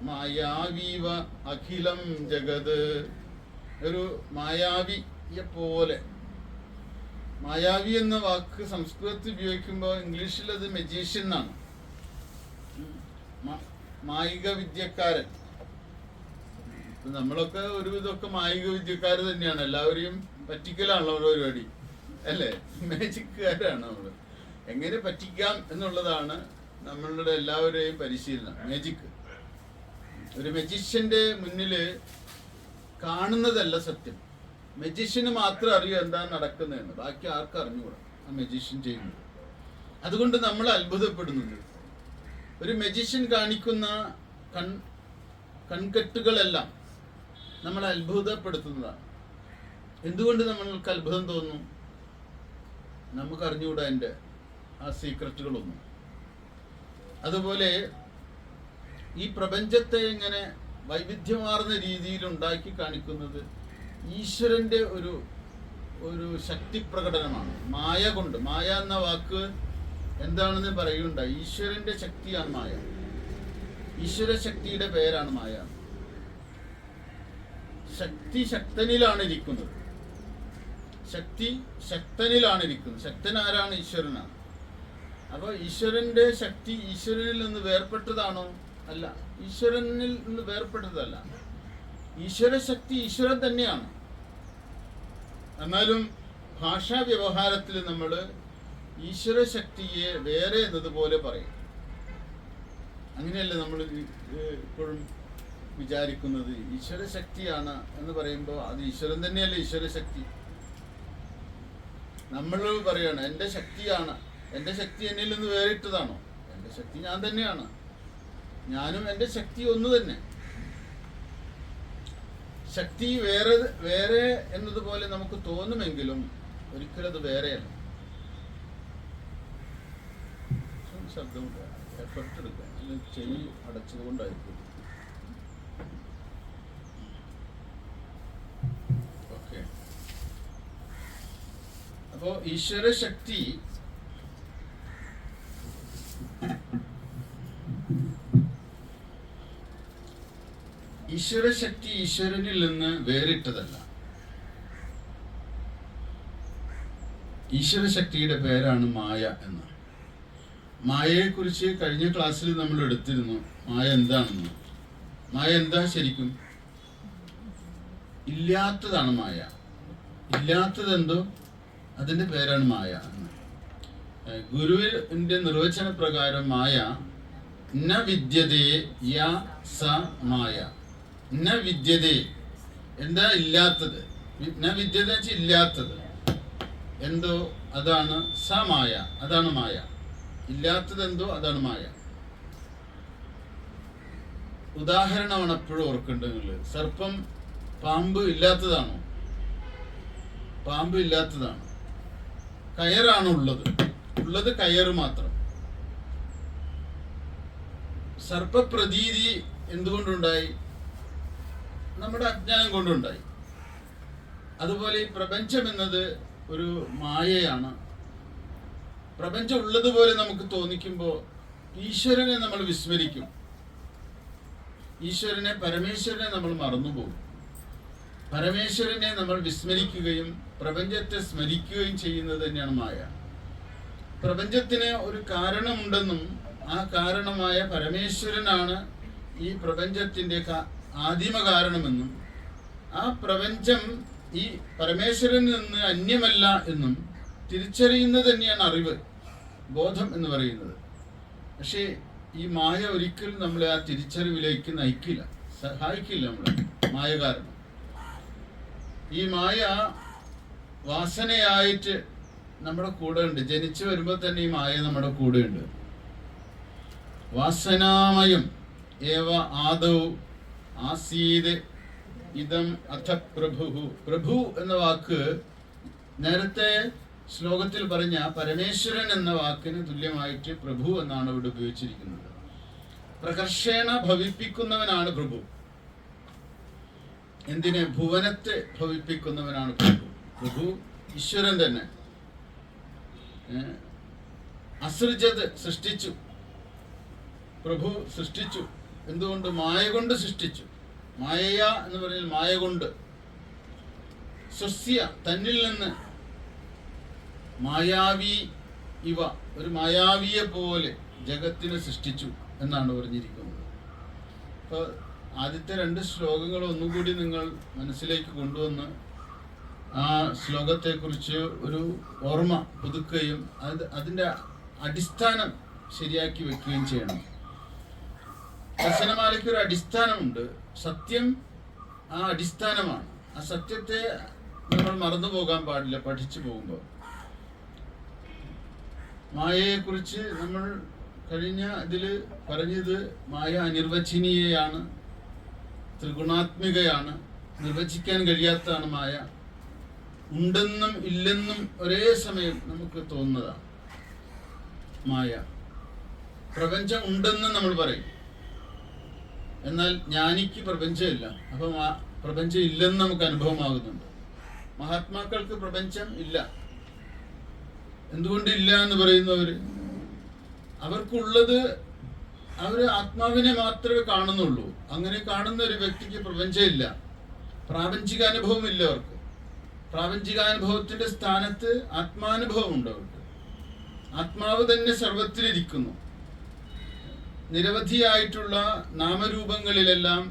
മായാവീവ അഖിലം ജഗത്. ഒരു മായാവിയെ പോലെ. മായാവി എന്ന വാക്ക് സംസ്കൃതത്തിൽ ഉപയോഗിക്കുമ്പോൾ ഇംഗ്ലീഷിൽ അത് മെജീഷ്യൻ എന്നാണ്. മായിക വിദ്യക്കാരൻ. നമ്മളൊക്കെ ഒരുവിധമൊക്കെ മായിക വിദ്യക്കാർ തന്നെയാണ്. എല്ലാവരെയും പറ്റിക്കലാണല്ലോ ഓരോ പരിപാടി, അല്ലേ? മാജിക്കുകാരാണ് നമ്മൾ. എങ്ങനെ പറ്റിക്കാം എന്നുള്ളതാണ് നമ്മളുടെ എല്ലാവരെയും പരിശീലനം. മാജിക്. ഒരു മജീഷ്യന്റെ മുന്നിൽ കാണുന്നതല്ല സത്യം. മജീഷ്യന് മാത്രം അറിയൂ എന്താ നടക്കുന്നതെന്ന്, ബാക്കി ആർക്കും അറിഞ്ഞുകൂടാ ആ മജീഷ്യൻ ചെയ്യുന്നത്. അതുകൊണ്ട് നമ്മൾ അത്ഭുതപ്പെടുന്നുണ്ട്. ഒരു മജീഷ്യൻ കാണിക്കുന്ന കൺകെട്ടുകളെല്ലാം നമ്മളെ അത്ഭുതപ്പെടുത്തുന്നതാണ്. എന്തുകൊണ്ട് നമ്മൾക്ക് അത്ഭുതം തോന്നുന്നു? നമുക്ക് അറിഞ്ഞുകൂടാ എൻ്റെ ആ സീക്രട്ടുകളൊന്നും. അതുപോലെ ഈ പ്രപഞ്ചത്തെ ഇങ്ങനെ വൈവിധ്യമാർന്ന രീതിയിൽ ഉണ്ടാക്കി കാണിക്കുന്നത് ഈശ്വരൻ്റെ ഒരു ശക്തി പ്രകടനമാണ്. മായ കൊണ്ട്. മായ എന്ന വാക്ക് എന്താണെന്ന് പറയുണ്ടായി. ഈശ്വരന്റെ ശക്തിയാണ് മായ. ഈശ്വര ശക്തിയുടെ പേരാണ് മായ. ശക്തി ശക്തനിലാണ് ഇരിക്കുന്നത്. ശക്തി ശക്തനിലാണ് ഇരിക്കുന്നത്. ശക്തൻ ആരാണ്? ഈശ്വരനാണ്. അപ്പൊ ഈശ്വരന്റെ ശക്തി ഈശ്വരനിൽ നിന്ന് വേർപെട്ടതാണോ? അല്ല. ഈശ്വരനിൽ നിന്ന് വേർപെട്ടതല്ല. ഈശ്വര ശക്തി ഈശ്വരൻ തന്നെയാണ്. എന്നാലും ഭാഷാ വ്യവഹാരത്തിൽ നമ്മൾ ഈശ്വര ശക്തിയെ വേറെ എന്നതുപോലെ പറയും. അങ്ങനെയല്ല നമ്മൾ ഇപ്പോഴും വിചാരിക്കുന്നത്. ഈശ്വര ശക്തിയാണ് എന്ന് പറയുമ്പോൾ അത് ഈശ്വരൻ തന്നെയല്ലേ ഈശ്വര ശക്തി. നമ്മൾ പറയാണ് എൻ്റെ ശക്തിയാണ്, എൻ്റെ ശക്തി എന്നിൽ നിന്ന് വേറിട്ടതാണോ? എൻ്റെ ശക്തി ഞാൻ തന്നെയാണ്. ഞാനും എൻ്റെ ശക്തി ഒന്ന് തന്നെ. ശക്തി വേറെ വേറെ എന്നതുപോലെ നമുക്ക് തോന്നുമെങ്കിലും ഒരിക്കലും അത് വേറെയല്ല. ശബ്ദം എഫർട്ട് എടുക്കുക, അല്ലെങ്കിൽ ചെവി അടച്ചത് കൊണ്ടായിരിക്കും. ഓക്കെ. അപ്പോ ഈശ്വരശക്തി ഈശ്വരനിൽ നിന്ന് വേറിട്ടതല്ല. ഈശ്വരശക്തിയുടെ പേരാണ് മായ എന്ന്. മായയെക്കുറിച്ച് കഴിഞ്ഞ ക്ലാസ്സിൽ നമ്മൾ എടുത്തിരുന്നു. മായ എന്താണെന്ന്. മായ എന്താ ശരിക്കും? ഇല്ലാത്തതാണ് മായ. ഇല്ലാത്തതെന്തോ അതിൻ്റെ പേരാണ് മായ എന്ന്. ഗുരുവിന്റെ നിർവചന പ്രകാരം മായ ന വിദ്യതേ യ സ മായ. ന വിദ്യതേ എന്താ? ഇല്ലാത്തത്. ന വിദ്യത വെച്ചാൽ ഇല്ലാത്തത് എന്തോ അതാണ് സ മായ. അതാണ് മായ. ഇല്ലാത്തത് എന്തോ അതാണ് മായ. ഉദാഹരണമാണ് എപ്പോഴും ഓർക്കേണ്ടത്. സർപ്പം പാമ്പ് ഇല്ലാത്തതാണോ? പാമ്പ് ഇല്ലാത്തതാണ്. കയറാണ് ഉള്ളത് കയറ് മാത്രം. സർപ്പപ്രതീതി എന്തുകൊണ്ടുണ്ടായി? നമ്മുടെ അജ്ഞാനം കൊണ്ടുണ്ടായി. അതുപോലെ ഈ പ്രപഞ്ചം എന്നത് ഒരു മായയാണ്. പ്രപഞ്ചം ഉള്ളതുപോലെ നമുക്ക് തോന്നിക്കുമ്പോൾ ഈശ്വരനെ നമ്മൾ വിസ്മരിക്കും. ഈശ്വരനെ, പരമേശ്വരനെ നമ്മൾ മറന്നുപോകും. പരമേശ്വരനെ നമ്മൾ വിസ്മരിക്കുകയും പ്രപഞ്ചത്തെ സ്മരിക്കുകയും ചെയ്യുന്നത് തന്നെയാണ് മായ. പ്രപഞ്ചത്തിന് ഒരു കാരണമുണ്ടെന്നും ആ കാരണമായ പരമേശ്വരനാണ് ഈ പ്രപഞ്ചത്തിൻ്റെ ആദിമ കാരണമെന്നും ആ പ്രപഞ്ചം ഈ പരമേശ്വരനിൽ നിന്ന് അന്യമല്ല എന്നും തിരിച്ചറിയുന്നത് തന്നെയാണ് അറിവ്, ബോധം എന്ന് പറയുന്നത്. പക്ഷേ ഈ മായ ഒരിക്കലും നമ്മളെ ആ തിരിച്ചറിവിലേക്ക് നയിക്കില്ല, സഹായിക്കില്ല. നമ്മളെ മായ കാരണം ഈ മായ വാസനയായിട്ട് നമ്മുടെ കൂടെ ഉണ്ട്. ജനിച്ചു വരുമ്പോൾ തന്നെ ഈ മായ നമ്മുടെ കൂടെ ഉണ്ട്. വാസനാമയം ഏവ ആദൗ ആസീത് ഇദം അഥ പ്രഭു. പ്രഭു എന്ന വാക്ക് നേരത്തെ ശ്ലോകത്തിൽ പറഞ്ഞ പരമേശ്വരൻ എന്ന വാക്കിന് തുല്യമായിട്ട് പ്രഭു എന്നാണ് ഇവിടെ ഉപയോഗിച്ചിരിക്കുന്നത്. പ്രകർഷേണ ഭവിപ്പിക്കുന്നവനാണ് പ്രഭു. എന്തിന്? ഭുവനത്തെ ഭവിപ്പിക്കുന്നവനാണ് പ്രഭു. പ്രഭു ഈശ്വരൻ തന്നെ. അസൃജത് സൃഷ്ടിച്ചു. പ്രഭു സൃഷ്ടിച്ചു. എന്തുകൊണ്ട്? മായ കൊണ്ട് സൃഷ്ടിച്ചു. മായയ എന്ന് പറഞ്ഞാൽ മായ കൊണ്ട്. സ്വസ്യ തന്നിൽ നിന്ന് മായാവി ഇവ, ഒരു മായാവിയെ പോലെ ജഗത്തിനെ സൃഷ്ടിച്ചു എന്നാണ് പറഞ്ഞിരിക്കുന്നത്. അപ്പോൾ ആദ്യത്തെ 2 ശ്ലോകങ്ങൾ ഒന്നുകൂടി നിങ്ങൾ മനസ്സിലേക്ക് കൊണ്ടുവന്ന് ആ ശ്ലോകത്തെക്കുറിച്ച് ഒരു ഓർമ്മ പുതുക്കുകയും അതിൻ്റെ അടിസ്ഥാനം ശരിയാക്കി വെക്കുകയും ചെയ്യണം. ദർശനമാലയ്ക്ക് ഒരു അടിസ്ഥാനമുണ്ട്. സത്യം ആ അടിസ്ഥാനമാണ്. ആ സത്യത്തെ നമ്മൾ മറന്നു പോകാൻ പാടില്ല പഠിച്ചു പോകുമ്പോൾ. മായയെക്കുറിച്ച് നമ്മൾ കഴിഞ്ഞ ഇതിൽ പറഞ്ഞത് മായ അനിർവചനീയയാണ്, ത്രിഗുണാത്മികയാണ്, നിർവചിക്കാൻ കഴിയാത്തതാണ് മായ. ഉണ്ടെന്നും ഇല്ലെന്നും ഒരേ സമയം നമുക്ക് തോന്നുന്നതാണ് മായ. പ്രപഞ്ചം ഉണ്ടെന്ന് നമ്മൾ പറയും, എന്നാൽ ജ്ഞാനിക്ക് പ്രപഞ്ചമില്ല. അപ്പം പ്രപഞ്ചം ഇല്ലെന്ന് നമുക്ക് അനുഭവമാകുന്നുണ്ട്. മഹാത്മാക്കൾക്ക് പ്രപഞ്ചം ഇല്ല. എന്തുകൊണ്ടില്ല എന്ന് പറയുന്നവര്, അവർക്കുള്ളത് അവർ ആത്മാവിനെ മാത്രമേ കാണുന്നുള്ളൂ. അങ്ങനെ കാണുന്ന ഒരു വ്യക്തിക്ക് പ്രപഞ്ചമില്ല, പ്രാപഞ്ചിക അനുഭവം ഇല്ല. അവർക്ക് പ്രാപഞ്ചികാനുഭവത്തിന്റെ സ്ഥാനത്ത് ആത്മാനുഭവം ഉണ്ട്. അവർക്ക് ആത്മാവ് തന്നെ സർവത്തിലിരിക്കുന്നു. നിരവധിയായിട്ടുള്ള നാമരൂപങ്ങളിലെല്ലാം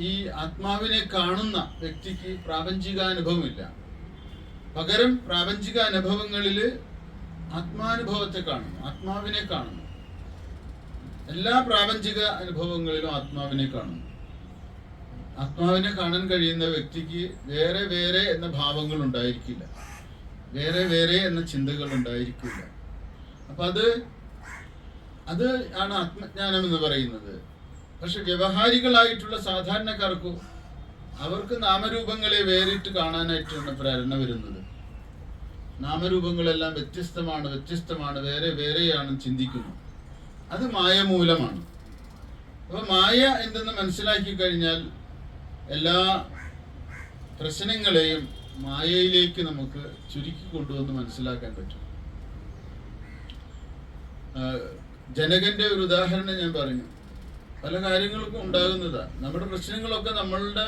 ഈ ആത്മാവിനെ കാണുന്ന വ്യക്തിക്ക് പ്രാപഞ്ചികാനുഭവമില്ല. പകരം പ്രാപഞ്ചിക അനുഭവങ്ങളിൽ ആത്മാനുഭവത്തെ കാണുന്നു, ആത്മാവിനെ കാണുന്നു. എല്ലാ പ്രാപഞ്ചിക അനുഭവങ്ങളിലും ആത്മാവിനെ കാണുന്നു. ആത്മാവിനെ കാണാൻ കഴിയുന്ന വ്യക്തിക്ക് വേറെ വേറെ എന്ന ഭാവങ്ങൾ ഉണ്ടായിരിക്കില്ല, വേറെ വേറെ എന്ന ചിന്തകൾ ഉണ്ടായിരിക്കില്ല. അപ്പൊ അത് ആണ് ആത്മജ്ഞാനം എന്ന് പറയുന്നത്. പക്ഷെ വ്യവഹാരികളായിട്ടുള്ള സാധാരണക്കാർക്കോ അവർക്ക് നാമരൂപങ്ങളെ വേറിട്ട് കാണാനായിട്ടാണ് പ്രേരണ വരുന്നത്. നാമരൂപങ്ങളെല്ലാം വ്യത്യസ്തമാണ്, വേറെ വേറെയാണ് ചിന്തിക്കുന്നു. അത് മായ മൂലമാണ്. അപ്പൊ മായ എന്തെന്ന് മനസ്സിലാക്കി കഴിഞ്ഞാൽ എല്ലാ പ്രശ്നങ്ങളെയും മായയിലേക്ക് നമുക്ക് ചുരുക്കി കൊണ്ടുവന്ന് മനസ്സിലാക്കാൻ പറ്റും. ജനകന്റെ ഒരു ഉദാഹരണം ഞാൻ പറഞ്ഞു. പല കാര്യങ്ങൾക്കും ഉണ്ടാകുന്നതാണ്. നമ്മുടെ പ്രശ്നങ്ങളൊക്കെ നമ്മളുടെ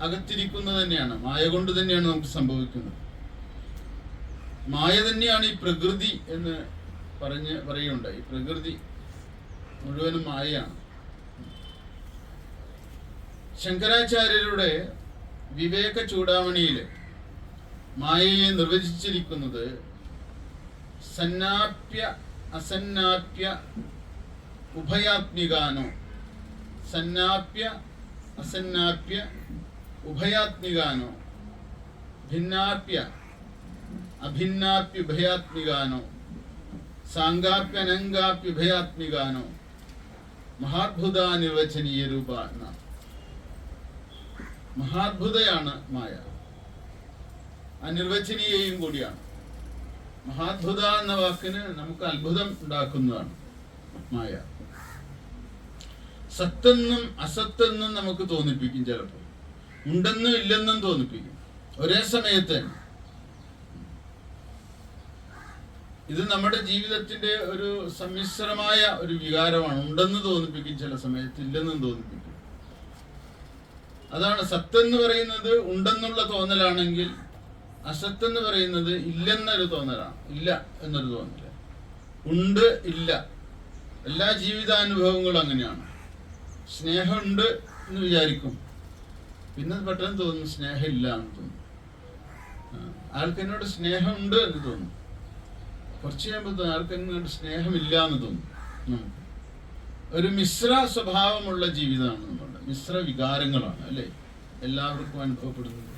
അകത്തിരിക്കുന്നത് തന്നെയാണ്, മായ കൊണ്ട് തന്നെയാണ് നമുക്ക് സംഭവിക്കുന്നത്. മായ തന്നെയാണ് ഈ പ്രകൃതി എന്ന് പറയുണ്ടായി. പ്രകൃതി മുഴുവനും മായയാണ്. ശങ്കരാചാര്യരുടെ വിവേക ചൂടാമണിയിൽ മായയെ നിർവചിച്ചിരിക്കുന്നത് സന്നാപ്യ അസന്നാപ്യ ഉഭയാത്മികാനോ, സന്നാപ്യ അസന്നാപ്യ ഉഭയാത്മികാനോ, ഭിന്നാപ്യ അഭിന്നാപ്യുഭയാത്മികാനോ, സാങ്കാപ്യ അനങ്കാപ്യുഭയാത്മികാനോ, മഹാത്ഭുത നിർവചനീയ രൂപ എന്ന. മഹാത്ഭുതയാണ് മായ, അനിർവചനീയയും കൂടിയാണ്. മഹാത്ഭുത എന്ന വാക്കിന് നമുക്ക് അത്ഭുതം ഉണ്ടാക്കുന്നതാണ് മായ. സത്തെന്നും അസത്തെന്നും നമുക്ക് തോന്നിപ്പിക്കും, ചിലപ്പോൾ ഉണ്ടെന്നും ഇല്ലെന്നും തോന്നിപ്പിക്കും ഒരേ സമയത്ത്. ഇത് നമ്മുടെ ജീവിതത്തിന്റെ ഒരു സമ്മിശ്രമായ ഒരു വികാരമാണ്. ഉണ്ടെന്ന് തോന്നിപ്പിക്കും, ചില സമയത്ത് ഇല്ലെന്നും തോന്നിപ്പിക്കും. അതാണ് സത്തെന്ന് പറയുന്നത് ഉണ്ടെന്നുള്ള തോന്നലാണെങ്കിൽ, അസത്തെന്ന് പറയുന്നത് ഇല്ലെന്നൊരു തോന്നലാണ്, ഇല്ല എന്നൊരു തോന്നല്. ഉണ്ട് ഇല്ല, എല്ലാ ജീവിതാനുഭവങ്ങളും അങ്ങനെയാണ്. സ്നേഹമുണ്ട് എന്ന് വിചാരിക്കും, പിന്നെ പെട്ടെന്ന് തോന്നും സ്നേഹം ഇല്ല എന്ന് തോന്നും. ആൾക്ക് എന്നോട് സ്നേഹമുണ്ട് എന്ന് തോന്നും, കുറച്ച് കഴിയുമ്പോൾ ആൾക്ക് എന്നോട് സ്നേഹമില്ല എന്ന് തോന്നും. നമുക്ക് ഒരു മിശ്ര സ്വഭാവമുള്ള ജീവിതമാണ് നമ്മളുടെ, മിശ്ര വികാരങ്ങളാണ് അല്ലേ എല്ലാവർക്കും അനുഭവപ്പെടുന്നത്.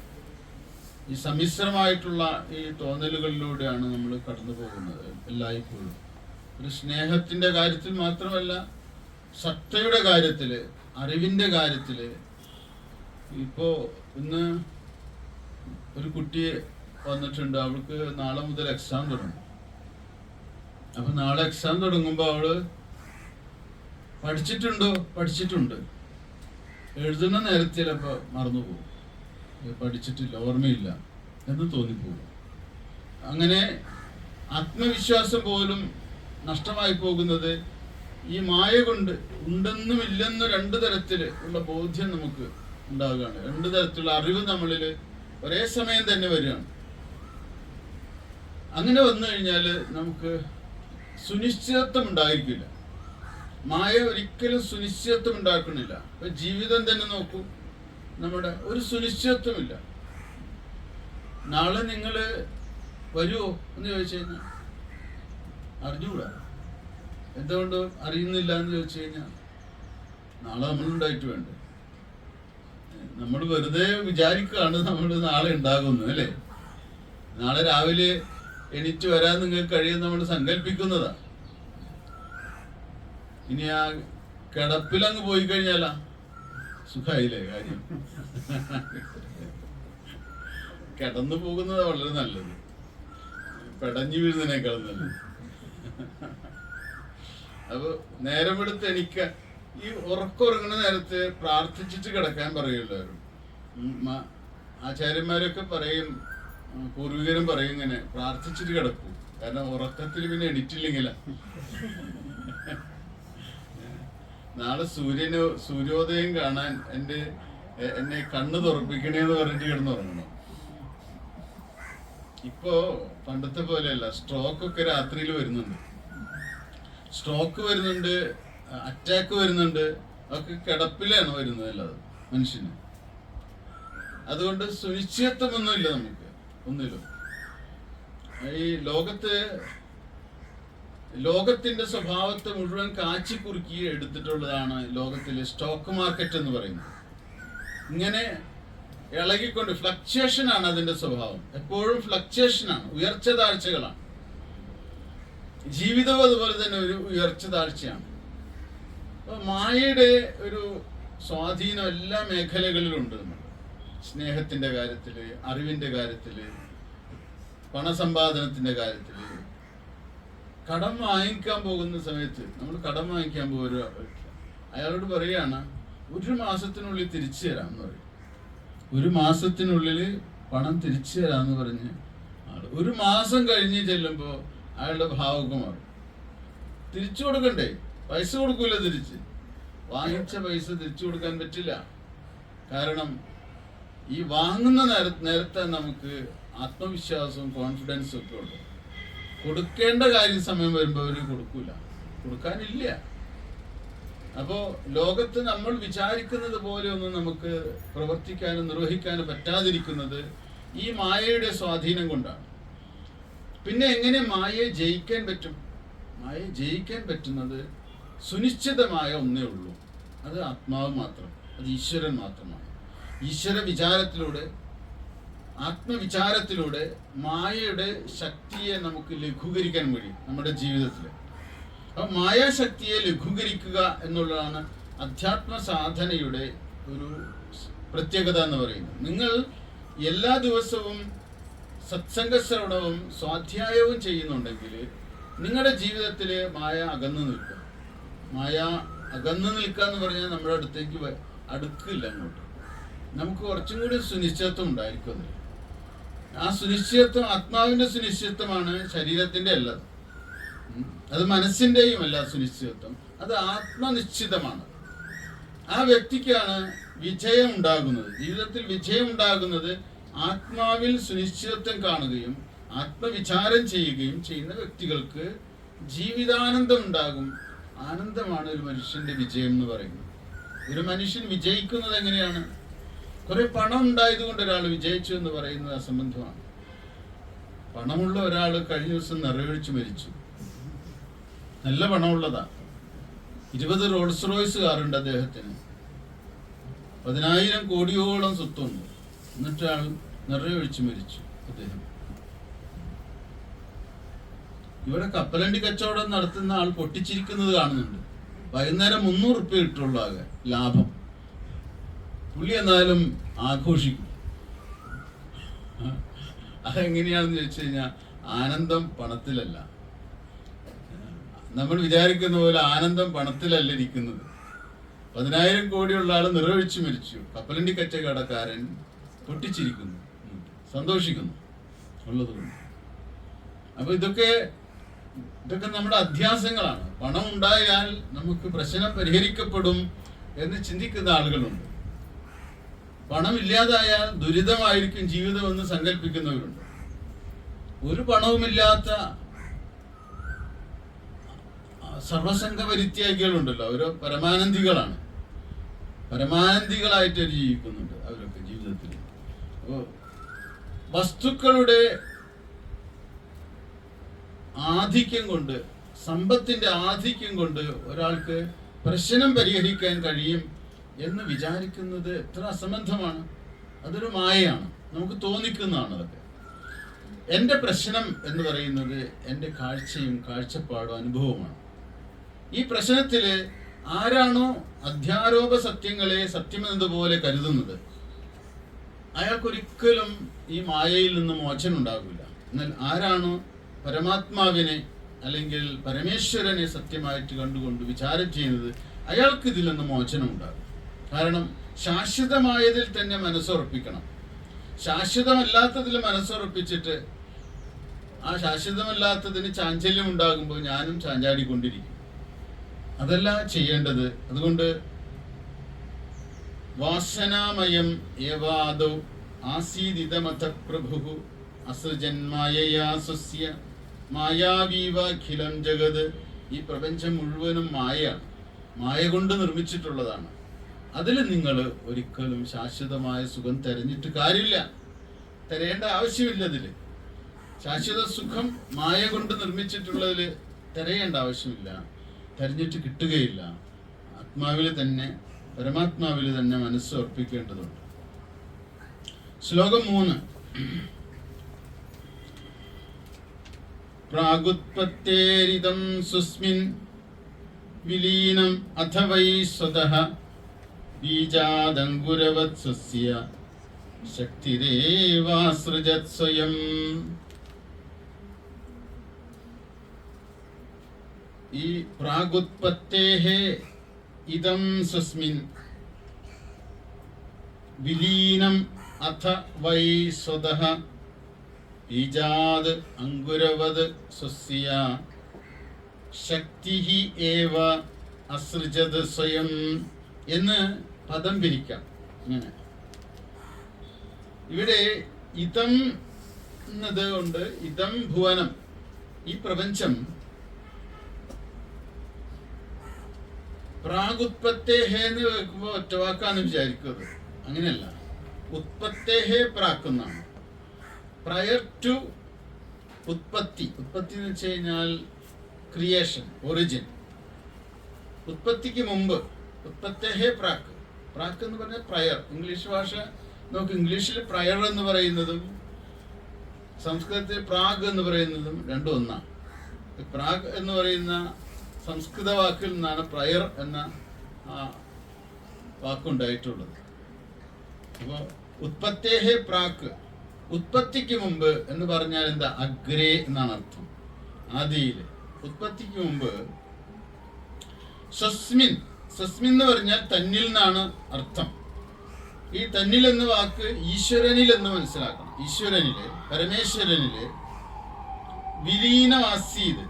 ഈ സമ്മിശ്രമായിട്ടുള്ള ഈ തോന്നലുകളിലൂടെയാണ് നമ്മൾ കടന്നു പോകുന്നത് എല്ലായ്പ്പോഴും. ഒരു സ്നേഹത്തിന്റെ കാര്യത്തിൽ മാത്രമല്ല, സത്തയുടെ കാര്യത്തില്, അറിവിന്റെ കാര്യത്തില്. ഇപ്പോ ഇന്ന് ഒരു കുട്ടി വന്നിട്ടുണ്ട്, അവൾക്ക് നാളെ മുതൽ എക്സാം തുടങ്ങും. അപ്പൊ നാളെ എക്സാം തുടങ്ങുമ്പോൾ അവള് പഠിച്ചിട്ടുണ്ട്, എഴുതുന്ന നേരത്തെ ചിലപ്പോൾ മറന്നുപോകും, പഠിച്ചിട്ടില്ല, ഓർമ്മയില്ല എന്ന് തോന്നിപ്പോകും. അങ്ങനെ ആത്മവിശ്വാസം പോലും നഷ്ടമായി പോകുന്നത് ഈ മായ കൊണ്ട്. ഉണ്ടെന്നും ഇല്ലെന്നും 2 തരത്തില് ഉള്ള ബോധ്യം നമുക്ക് ഉണ്ടാവുകയാണ്. 2 തരത്തിലുള്ള അറിവ് നമ്മളിൽ ഒരേ സമയം തന്നെ വരികയാണ്. അങ്ങനെ വന്നു കഴിഞ്ഞാൽ നമുക്ക് സുനിശ്ചിതത്വം ഉണ്ടായിരിക്കില്ല. മായ ഒരിക്കലും സുനിശ്ചിതത്വം ഉണ്ടാക്കുന്നില്ല. ഇപ്പൊ ജീവിതം തന്നെ നോക്കൂ, നമ്മുടെ ഒരു സുനിശ്ചിതത്വമില്ല. നാളെ നിങ്ങള് വരുമോ എന്ന് ചോദിച്ചു കഴിഞ്ഞാൽ അറിഞ്ഞൂടാ. എന്തുകൊണ്ട് അറിയുന്നില്ല എന്ന് ചോദിച്ചു കഴിഞ്ഞാൽ നാളെ നമ്മളുണ്ടായിട്ട് വേണ്ട. നമ്മൾ വെറുതെ വിചാരിക്കുകയാണ് നമ്മൾ നാളെ ഉണ്ടാകുന്നു, അല്ലേ? നാളെ രാവിലെ എണീറ്റ് വരാൻ നിങ്ങൾക്ക് കഴിയും നമ്മൾ സങ്കല്പിക്കുന്നതാ. ഇനി ആ കിടപ്പിലങ്ങ് പോയി കഴിഞ്ഞാലാ സുഖായില്ലേ കാര്യം? കിടന്നു പോകുന്നതാ വളരെ നല്ലത്, പെടഞ്ഞു വീഴുന്നതിനേക്കാളും നല്ലത്. അപ്പൊ നേരമെടുത്ത് എണിക്ക. ഈ ഉറങ്ങുന്ന നേരത്ത് പ്രാർത്ഥിച്ചിട്ട് കിടക്കാൻ പറയുമല്ലാരും. ആചാര്യന്മാരൊക്കെ പറയും, പൂർവികരും പറയും ഇങ്ങനെ പ്രാർത്ഥിച്ചിട്ട് കിടക്കൂ. കാരണം ഉറക്കത്തിൽ പിന്നെ എണീറ്റില്ലെങ്കില നാളെ സൂര്യോദയം കാണാൻ എന്നെ കണ്ണ് തുറപ്പിക്കണേന്ന് പറഞ്ഞിട്ട് കിടന്നുറങ്ങണം. ഇപ്പോ പണ്ടത്തെ പോലെയല്ല, സ്ട്രോക്ക് ഒക്കെ രാത്രിയിൽ വരുന്നുണ്ട്. സ്ട്രോക്ക് വരുന്നുണ്ട്, അറ്റാക്ക് വരുന്നുണ്ട്, ഒക്കെ കിടപ്പിലാണ് വരുന്നത് അല്ലാതെ മനുഷ്യന്. അതുകൊണ്ട് സുനിശ്ചിതത്വമൊന്നുമില്ല നമുക്ക് ഒന്നിലും. ഈ ലോകത്തിന്റെ സ്വഭാവത്തെ മുഴുവൻ കാച്ചിക്കുറുക്കി എടുത്തിട്ടുള്ളതാണ് ലോകത്തിലെ സ്റ്റോക്ക് മാർക്കറ്റ് എന്ന് പറയുന്നത്. ഇങ്ങനെ ഇളകിക്കൊണ്ട് ഫ്ലക്ച്വേഷൻ ആണ് അതിന്റെ സ്വഭാവം. എപ്പോഴും ഫ്ലക്ച്വേഷൻ ആണ്, ഉയർച്ച താഴ്ചകളാണ്. ജീവിതവും അതുപോലെ തന്നെ ഒരു ഉയർച്ച താഴ്ചയാണ്. അപ്പൊ മായയുടെ ഒരു സ്വാധീനം എല്ലാ മേഖലകളിലും ഉണ്ട്. നമ്മൾ സ്നേഹത്തിന്റെ കാര്യത്തില്, അറിവിന്റെ കാര്യത്തില്, പണസമ്പാദനത്തിന്റെ കാര്യത്തില്. കടം വാങ്ങിക്കാൻ പോകുന്ന സമയത്ത് നമ്മൾ കടം വാങ്ങിക്കാൻ പോകുന്ന അയാളോട് പറയാണ് 1 മാസത്തിനുള്ളിൽ തിരിച്ചു തരാമെന്ന് പറയും. 1 മാസത്തിനുള്ളിൽ പണം തിരിച്ചു തരാമെന്ന് പറഞ്ഞ് 1 മാസം കഴിഞ്ഞ് ചെല്ലുമ്പോൾ അയാളുടെ ഭാവമൊക്കെ മാറും. തിരിച്ചു കൊടുക്കണ്ടേ? പൈസ കൊടുക്കൂല. തിരിച്ച് വാങ്ങിച്ച പൈസ തിരിച്ചു കൊടുക്കാൻ പറ്റില്ല. കാരണം ഈ വാങ്ങുന്ന നേരത്തെ നമുക്ക് ആത്മവിശ്വാസവും കോൺഫിഡൻസും ഒക്കെ ഉണ്ട്. കൊടുക്കേണ്ട കാര്യം സമയം വരുമ്പോൾ അവര് കൊടുക്കാനില്ല. അപ്പോ ലോകത്ത് നമ്മൾ വിചാരിക്കുന്നത് പോലെ ഒന്നും നമുക്ക് പ്രവർത്തിക്കാനും നിർവഹിക്കാനും പറ്റാതിരിക്കുന്നത് ഈ മായയുടെ സ്വാധീനം കൊണ്ടാണ്. പിന്നെ എങ്ങനെ മായയെ ജയിക്കാൻ പറ്റും? മായയെ ജയിക്കാൻ പറ്റുന്നത് സുനിശ്ചിതമായ ഒന്നേ ഉള്ളൂ, അത് ആത്മാവ് മാത്രം, അത് ഈശ്വരൻ മാത്രമാണ്. ഈശ്വര വിചാരത്തിലൂടെ, ആത്മവിചാരത്തിലൂടെ മായയുടെ ശക്തിയെ നമുക്ക് ലഘൂകരിക്കാൻ കഴിയും നമ്മുടെ ജീവിതത്തിൽ. അപ്പൊ മായാശക്തിയെ ലഘൂകരിക്കുക എന്നുള്ളതാണ് അധ്യാത്മ സാധനയുടെ ഒരു പ്രത്യേകത എന്ന് പറയുന്നത്. നിങ്ങൾ എല്ലാ ദിവസവും സത്സംഗശ്രവണവും സ്വാധ്യായവും ചെയ്യുന്നുണ്ടെങ്കിൽ നിങ്ങളുടെ ജീവിതത്തിൽ മായ അകന്നു നിൽക്കുക. മായ അകന്നു നിൽക്കുക എന്ന് പറഞ്ഞാൽ നമ്മുടെ അടുത്തേക്ക് അടുക്കില്ല അങ്ങോട്ട്. നമുക്ക് കുറച്ചും കൂടി സുനിശ്ചിതത്വം ഉണ്ടായിരിക്കും അതിൽ. ആ സുനിശ്ചിതത്വം ആത്മാവിന്റെ സുനിശ്ചിതത്വമാണ്, ശരീരത്തിന്റെ അല്ല. അത് മനസ്സിന്റെയും അല്ല സുനിശ്ചിതത്വം, അത് ആത്മനിശ്ചിതമാണ്. ആ വ്യക്തിക്കാണ് വിജയം ഉണ്ടാകുന്നത്. ജീവിതത്തിൽ വിജയം ഉണ്ടാകുന്നത് ആത്മാവിൽ സുനിശ്ചിതത്വം കാണുകയും ആത്മവിചാരം ചെയ്യുകയും ചെയ്യുന്ന വ്യക്തികൾക്ക് ജീവിതാനന്ദം ഉണ്ടാകും. ആനന്ദമാണ് ഒരു മനുഷ്യന്റെ വിജയം എന്ന് പറയുന്നത്. ഒരു മനുഷ്യൻ വിജയിക്കുന്നത് എങ്ങനെയാണ്? കുറെ പണം ഉണ്ടായതുകൊണ്ട് ഒരാൾ വിജയിച്ചു എന്ന് പറയുന്നത് അസംബന്ധമാണ്. പണമുള്ള ഒരാൾ കഴിഞ്ഞ ദിവസം നിറയൊഴിച്ച് മരിച്ചു. നല്ല പണമുള്ളതാ. 20 റോൾസ് റോയ്സ് കാറുണ്ട് അദ്ദേഹത്തിന്. 10,000 കോടിയോളം സ്വത്തുണ്ട്. എന്നിട്ട് ആൾ നിറയൊഴിച്ച് മരിച്ചു അദ്ദേഹം. ഇവിടെ കപ്പലണ്ടി കച്ചവടം നടത്തുന്ന ആൾ പൊട്ടിച്ചിരിക്കുന്നത് കാണുന്നുണ്ട്. വൈകുന്നേരം 300 റുപ്യ കിട്ടുള്ളൂ ആകെ ലാഭം. പുള്ളി എന്നാലും ആഘോഷിക്കും. അതെങ്ങനെയാണെന്ന് ചോദിച്ചു കഴിഞ്ഞാൽ ആനന്ദം പണത്തിലല്ല. നമ്മൾ വിചാരിക്കുന്ന പോലെ ആനന്ദം പണത്തിലല്ല ഇരിക്കുന്നത്. 10,000 കോടിയുള്ള ആൾ നിറവൊഴിച്ചു മരിച്ചു. കപ്പലണ്ടി കച്ചവടക്കാരൻ പൊട്ടിച്ചിരിക്കുന്നു, സന്തോഷിക്കുന്നു ഉള്ളതുകൊണ്ട്. അപ്പൊ ഇതൊക്കെ നമ്മുടെ അധ്യാസങ്ങളാണ്. പണം ഉണ്ടായാൽ നമുക്ക് പ്രശ്നം പരിഹരിക്കപ്പെടും എന്ന് ചിന്തിക്കുന്ന ആളുകളുണ്ട്. പണമില്ലാതായാൽ ദുരിതമായിരിക്കും ജീവിതമെന്ന് സങ്കല്പിക്കുന്നവരുണ്ട്. ഒരു പണവുമില്ലാത്ത സർവസംഘ പരിത്യാഗികളുണ്ടല്ലോ, അവരോ പരമാനന്ദികളാണ്. പരമാനന്ദികളായിട്ട് അവർ ജീവിക്കുന്നുണ്ട് അവരൊക്കെ ജീവിതത്തിൽ. അപ്പോൾ വസ്തുക്കളുടെ ആധിക്യം കൊണ്ട്, സമ്പത്തിന്റെ ആധിക്യം കൊണ്ട് ഒരാൾക്ക് പ്രശ്നം പരിഹരിക്കാൻ കഴിയും എന്ന് വിചാരിക്കുന്നത് എത്ര അസംബന്ധമാണ്. അതൊരു മായയാണ്, നമുക്ക് തോന്നിക്കുന്നതാണ് അതൊക്കെ. എൻ്റെ പ്രശ്നം എന്ന് പറയുന്നത് എൻ്റെ കാഴ്ചയും കാഴ്ചപ്പാടും അനുഭവമാണ്. ഈ പ്രശ്നത്തിൽ ആരാണോ അധ്യാരോപ സത്യങ്ങളെ സത്യമെന്നതുപോലെ കരുതുന്നത് അയാൾക്കൊരിക്കലും ഈ മായയിൽ നിന്ന് മോചനം ഉണ്ടാകില്ല. എന്നാൽ ആരാണോ പരമാത്മാവിനെ അല്ലെങ്കിൽ പരമേശ്വരനെ സത്യമായിട്ട് കണ്ടുകൊണ്ട് വിചാരം ചെയ്യുന്നത് അയാൾക്ക് ഇതിൽ നിന്ന് മോചനം ഉണ്ടാകും. കാരണം ശാശ്വതമായതിൽ തന്നെ മനസ്സുറപ്പിക്കണം. ശാശ്വതമല്ലാത്തതിൽ മനസ്സുറപ്പിച്ചിട്ട് ആ ശാശ്വതമല്ലാത്തതിന് ചാഞ്ചല്യം ഉണ്ടാകുമ്പോൾ ഞാനും ചാഞ്ചാടിക്കൊണ്ടിരിക്കും. അതല്ല ചെയ്യേണ്ടത്. അതുകൊണ്ട് വാസനാമയം ഏവാദോ ആസീദിതമത പ്രഭു അസൃജന്മായയാ സ്വസ്യ മായാവീവാഖിലം ജഗത്. ഈ പ്രപഞ്ചം മുഴുവനും മായയാണ്, മായ കൊണ്ട് നിർമ്മിച്ചിട്ടുള്ളതാണ്. അതിൽ നിങ്ങൾ ഒരിക്കലും ശാശ്വതമായ സുഖം തെരഞ്ഞിട്ട് കാര്യമില്ല, തെരയേണ്ട ആവശ്യമില്ല. അതിൽ ശാശ്വത സുഖം മായ കൊണ്ട് നിർമ്മിച്ചിട്ടുള്ളതിൽ തെരയേണ്ട ആവശ്യമില്ല, തെരഞ്ഞിട്ട് കിട്ടുകയില്ല. ആത്മാവിൽ തന്നെ, പരമാത്മാവിൽ തന്നെ മനസ്സ് അർപ്പിക്കേണ്ടതുണ്ട്. ശ്ലോകം 3. പ്രാഗുത്പത്തേരിതം സുസ്മിൻ വിലീനം അഥ വൈ സ്വതഃ ബീജാദംഗുരവത് സ്വസ്യ ശക്തിരേവാസൃജത് സ്വയം. ഈ പ്രാഗുത്പത്തേഹേ ഇദം സ്വസ്മിൻ വിലീനം അഥ വൈ സ്വതഃ ബീജാത് അങ്കുരവത് സ്വസ്യ ശക്തിഹി ഏവ അസൃജത് സ്വയം എന്ന് പദം പിരിക്കാം. ഇങ്ങനെ ഇവിടെ ഇതം എന്നത് കൊണ്ട് ഇതം ഭുവനം, ഈ പ്രപഞ്ചം പ്രാഗുത്പത്തേഹേ എന്ന് കേൾക്കുമ്പോൾ ഒറ്റവാക്കാന്ന് വിചാരിക്കുന്നത്. അങ്ങനെയല്ല, ഉത്പത്തേഹേ പ്രാക്കുന്നാണ്. പ്രയർ ടു ഉത്പത്തി. ഉത്പത്തി എന്ന് വെച്ച് കഴിഞ്ഞാൽ ക്രിയേഷൻ, ഒറിജിൻ. ഉത്പത്തിക്ക് മുമ്പ്, ഉത്പത്തേഹേ പ്രാക്ക്. പ്രാക്ക് എന്ന് പറഞ്ഞാൽ പ്രയർ. ഇംഗ്ലീഷ് ഭാഷ നമുക്ക് ഇംഗ്ലീഷിൽ പ്രയർ എന്ന് പറയുന്നതും സംസ്കൃതത്തിൽ പ്രാഗ് എന്ന് പറയുന്നതും രണ്ടും ഒന്നാണ്. പ്രാഗ് എന്ന് പറയുന്ന സംസ്കൃത വാക്കിൽ നിന്നാണ് പ്രയർ എന്ന വാക്കുണ്ടായിട്ടുള്ളത്. അപ്പോൾ ഉത്പത്തേഹേ പ്രാക്ക്, ഉത്പത്തിക്ക് മുമ്പ് എന്ന് പറഞ്ഞാൽ എന്താ? അഗ്രേ എന്നാണ് അർത്ഥം. ആദിയിൽ, ഉത്പത്തിക്ക് മുമ്പ്. സ്വസ്മിൻ, സ്വസ്മിൻ എന്ന് പറഞ്ഞാൽ തന്നിൽ നിന്നാണ് അർത്ഥം. ഈ തന്നിൽ എന്ന വാക്ക് ഈശ്വരനിൽ എന്ന് മനസ്സിലാക്കണം. ഈശ്വരനില്, പരമേശ്വരനില് വിലീനമാസീത്.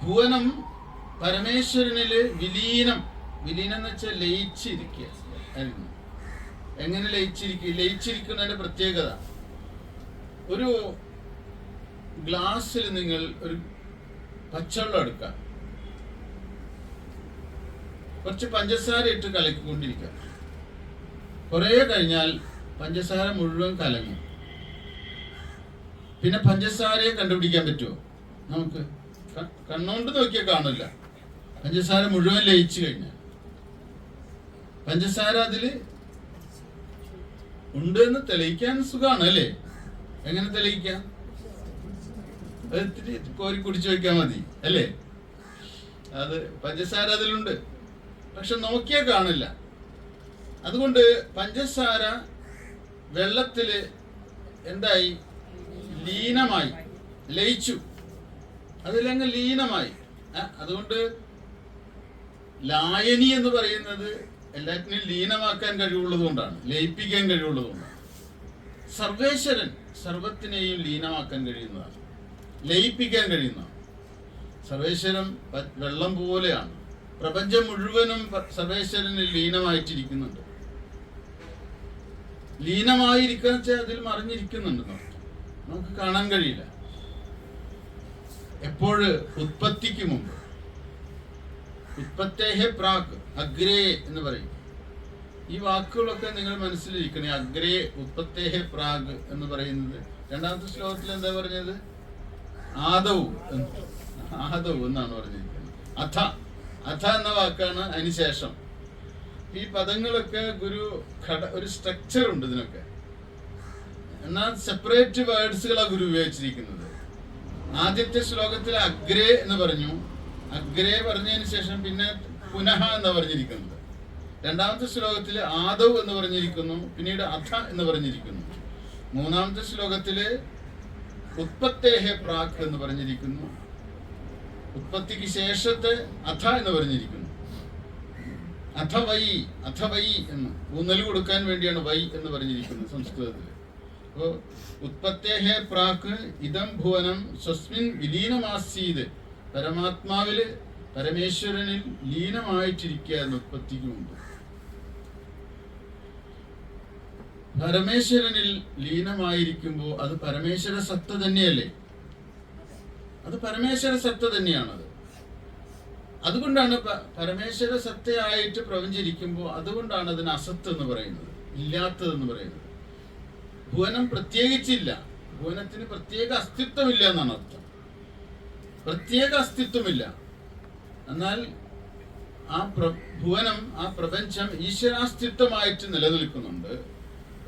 ഭുവനം പരമേശ്വരനില് വിലീനം. വിലീനം എന്ന് വെച്ചാൽ ലയിച്ചിരിക്കുക. എങ്ങനെ ലയിച്ചിരിക്കുക? ലയിച്ചിരിക്കുന്നതിന്റെ പ്രത്യേകത, ഒരു ഗ്ലാസ്സിൽ നിങ്ങൾ ഒരു പച്ചവെള്ളം എടുക്കുക, കുറച്ച് പഞ്ചസാര ഇട്ട് കലക്കിക്കൊണ്ടിരിക്കുക. കുറേ കഴിഞ്ഞാൽ പഞ്ചസാര മുഴുവൻ കലങ്ങും. പിന്നെ പഞ്ചസാരയെ കണ്ടുപിടിക്കാൻ പറ്റുമോ? നമുക്ക് കണ്ണുകൊണ്ട് നോക്കിയാൽ കാണില്ല. പഞ്ചസാര മുഴുവൻ ലയിച്ചു കഴിഞ്ഞാൽ പഞ്ചസാര അതില് ഉണ്ട് എന്ന് തെളിയിക്കാൻ സുഖമാണ് അല്ലേ? എങ്ങനെ തെളിയിക്കാം? ഇത്തിരി കോരി കുടിച്ചു വയ്ക്കാൻ മതി അല്ലേ? അത് പഞ്ചസാര അതിലുണ്ട്, പക്ഷെ നോക്കിയാൽ കാണില്ല. അതുകൊണ്ട് പഞ്ചസാര വെള്ളത്തില് എന്തായി? ലീനമായി, ലയിച്ചു. അതിലങ്ങ് ലീനമായി. അതുകൊണ്ട് ലായനി എന്ന് പറയുന്നത് എല്ലാറ്റിനെയും ലീനമാക്കാൻ കഴിവുള്ളത് കൊണ്ടാണ്, ലയിപ്പിക്കാൻ കഴിവുള്ളത് കൊണ്ടാണ്. സർവേശ്വരൻ സർവത്തിനെയും ലീനമാക്കാൻ കഴിയുന്നതാണ്, ലയിപ്പിക്കാൻ കഴിയുന്നതാണ്. സർവേശ്വരൻ വെള്ളം പോലെയാണ്. പ്രപഞ്ചം മുഴുവനും സർവേശ്വരനിൽ ലീനമായിട്ടിരിക്കുന്നുണ്ട്. ലീനമായിരിക്കുക വെച്ചാൽ അതിൽ മറിഞ്ഞിരിക്കുന്നുണ്ട്. നമുക്ക് കാണാൻ കഴിയില്ല. എപ്പോഴ്? ഉത്പത്തിക്ക് മുമ്പ്. ഉത്പത്തേഹെ പ്രാക്, അഗ്രേ എന്ന് പറയും. ഈ വാക്കുകളൊക്കെ നിങ്ങൾ മനസ്സിലിരിക്കണേ. അഗ്രേ, ഉത്പത്തേഹെ പ്രാഗ് എന്ന് പറയുന്നത്. രണ്ടാമത്തെ ശ്ലോകത്തിൽ എന്താ പറഞ്ഞത്? ആദവ് എന്നാണ് പറഞ്ഞിരിക്കുന്നത്. അഥ എന്ന വാക്കാണ് അതിന് ശേഷം. ഈ പദങ്ങളൊക്കെ ഗുരു ഒരു സ്ട്രക്ചർ ഉണ്ട് ഇതിനൊക്കെ. എന്നാൽ സെപ്പറേറ്റ് വേർഡ്സുകളാണ് ഗുരു ഉപയോഗിച്ചിരിക്കുന്നത്. ആദ്യത്തെ ശ്ലോകത്തിൽ അഗ്രേ എന്ന് പറഞ്ഞു. അഗ്രേ പറഞ്ഞതിന് ശേഷം പിന്നെ പുനഃ എന്ന് പറഞ്ഞിരിക്കുന്നത്. രണ്ടാമത്തെ ശ്ലോകത്തിൽ ആദവ് എന്ന് പറഞ്ഞിരിക്കുന്നു, പിന്നീട് അഥ എന്ന് പറഞ്ഞിരിക്കുന്നു. മൂന്നാമത്തെ ശ്ലോകത്തില് ഉത്പത്തേഹെ പ്രാക് എന്ന് പറഞ്ഞിരിക്കുന്നു. ഉത്പത്തിക്ക് ശേഷത്തെ അഥ എന്ന് പറഞ്ഞിരിക്കുന്നു. അഥ വൈ എന്ന് ഊന്നൽ കൊടുക്കാൻ വേണ്ടിയാണ് വൈ എന്ന് പറഞ്ഞിരിക്കുന്നത് സംസ്കൃതത്തിൽ. അപ്പോൾ ഉത്പത്തേഹെ പ്രാക് ഇദം ഭുവനം സ്വസ്മിൻ വിലീനമാസീത്, പരമാത്മാവില് പരമേശ്വരനിൽ ലീനമായിട്ടിരിക്കുക എന്ന് ഉത്പത്തിക്ക് മുമ്പ്. പരമേശ്വരനിൽ ലീനമായിരിക്കുമ്പോൾ അത് പരമേശ്വര സത്ത തന്നെയല്ലേ? അത് പരമേശ്വര സത്ത തന്നെയാണത്. അതുകൊണ്ടാണ് പരമേശ്വര സത്തയായിട്ട് പ്രപഞ്ചിരിക്കുമ്പോൾ അതുകൊണ്ടാണ് അതിന് അസത്ത് എന്ന് പറയുന്നത്, ഇല്ലാത്തതെന്ന് പറയുന്നത്. ഭുവനം പ്രത്യേകിച്ചില്ല, ഭുവനത്തിന് പ്രത്യേക അസ്തിത്വമില്ല എന്നാണ് അർത്ഥം. പ്രത്യേക അസ്തിത്വമില്ല. എന്നാൽ ആ ഭുവനം, ആ പ്രപഞ്ചം ഈശ്വരാസ്തിത്വമായിട്ട് നിലനിൽക്കുന്നുണ്ട്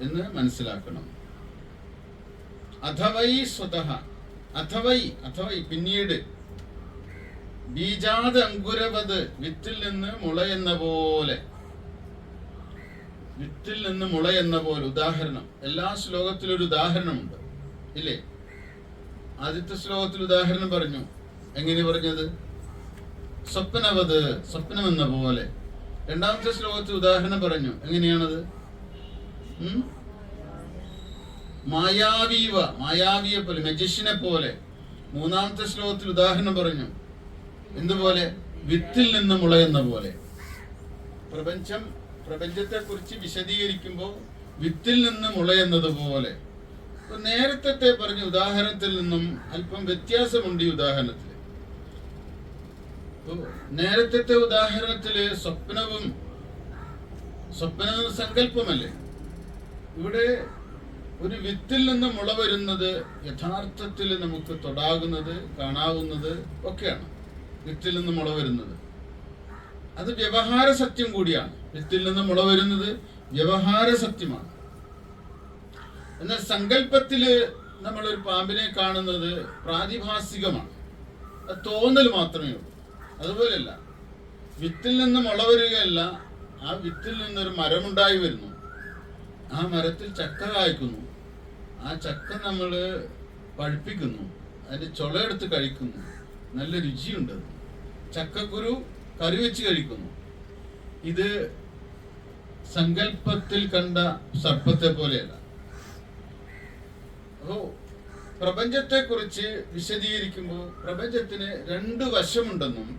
എന്ന് മനസ്സിലാക്കണം. അഥവൈ സ്വതഃ, അഥവൈ പിന്നീട്, ബീജാത് അങ്കുരവത്, വിത്തിൽ നിന്ന് മുളയെന്ന പോലെ. വിത്തിൽ നിന്ന് മുളയെന്ന പോലെ. ഉദാഹരണം, എല്ലാ ശ്ലോകത്തിലും ഒരു ഉദാഹരണമുണ്ട് ഇല്ലേ? ആദ്യത്തെ ശ്ലോകത്തിൽ ഉദാഹരണം പറഞ്ഞു. എങ്ങനെ പറഞ്ഞത്? സ്വപ്നവത്, സ്വപ്നം എന്ന പോലെ. രണ്ടാമത്തെ ശ്ലോകത്തിൽ ഉദാഹരണം പറഞ്ഞു. എങ്ങനെയാണത്? മായാവിയെ പോലെ, മജിഷ്യനെ പോലെ. മൂന്നാമത്തെ ശ്ലോകത്തിൽ ഉദാഹരണം പറഞ്ഞു. എന്തുപോലെ? വിത്തിൽ നിന്ന് മുളയെന്ന പോലെ. പ്രപഞ്ചത്തെ കുറിച്ച് വിശദീകരിക്കുമ്പോൾ വിത്തിൽ നിന്ന് മുളയെന്നത് പോലെ. നേരത്തെ പറഞ്ഞ ഉദാഹരണത്തിൽ നിന്നും അല്പം വ്യത്യാസമുണ്ട് ഈ ഉദാഹരണത്തിൽ. നേരത്തെ ഉദാഹരണത്തില് സ്വപ്നം സങ്കല്പമല്ലേ? ഇവിടെ ഒരു വിത്തിൽ നിന്ന് മുള വരുന്നത് യഥാർത്ഥത്തിൽ നമുക്ക് തൊടാകുന്നത്, കാണാവുന്നത് ഒക്കെയാണ്. വിത്തിൽ നിന്ന് മുള വരുന്നത് അത് വ്യവഹാര സത്യം കൂടിയാണ്. വിത്തിൽ നിന്ന് മുള വരുന്നത് വ്യവഹാര സത്യമാണ്. എന്നാൽ സങ്കല്പത്തില് നമ്മളൊരു പാമ്പിനെ കാണുന്നത് പ്രാതിഭാസികമാണ്, അത് തോന്നൽ മാത്രമേ ഉള്ളൂ. അതുപോലെയല്ല, വിത്തിൽ നിന്ന് മുള വരികയല്ല, ആ വിത്തിൽ നിന്നൊരു മരമുണ്ടായി വരുന്നു. ആ മരത്തിൽ ചക്ക കായ്ക്കുന്നു. ആ ചക്ക നമ്മൾ പഴുപ്പിക്കുന്നു, അതിൻ്റെ ചുളയെടുത്ത് കഴിക്കുന്നു. നല്ല രുചിയുണ്ട്. ചക്കക്കുരു കറി വെച്ച് കഴിക്കുന്നു. ഇത് സങ്കല്പത്തിൽ കണ്ട സർപ്പത്തെ പോലെയല്ല. അപ്പോ പ്രപഞ്ചത്തെ കുറിച്ച് വിശദീകരിക്കുമ്പോൾ പ്രപഞ്ചത്തിന് രണ്ട് വശമുണ്ടെന്നും,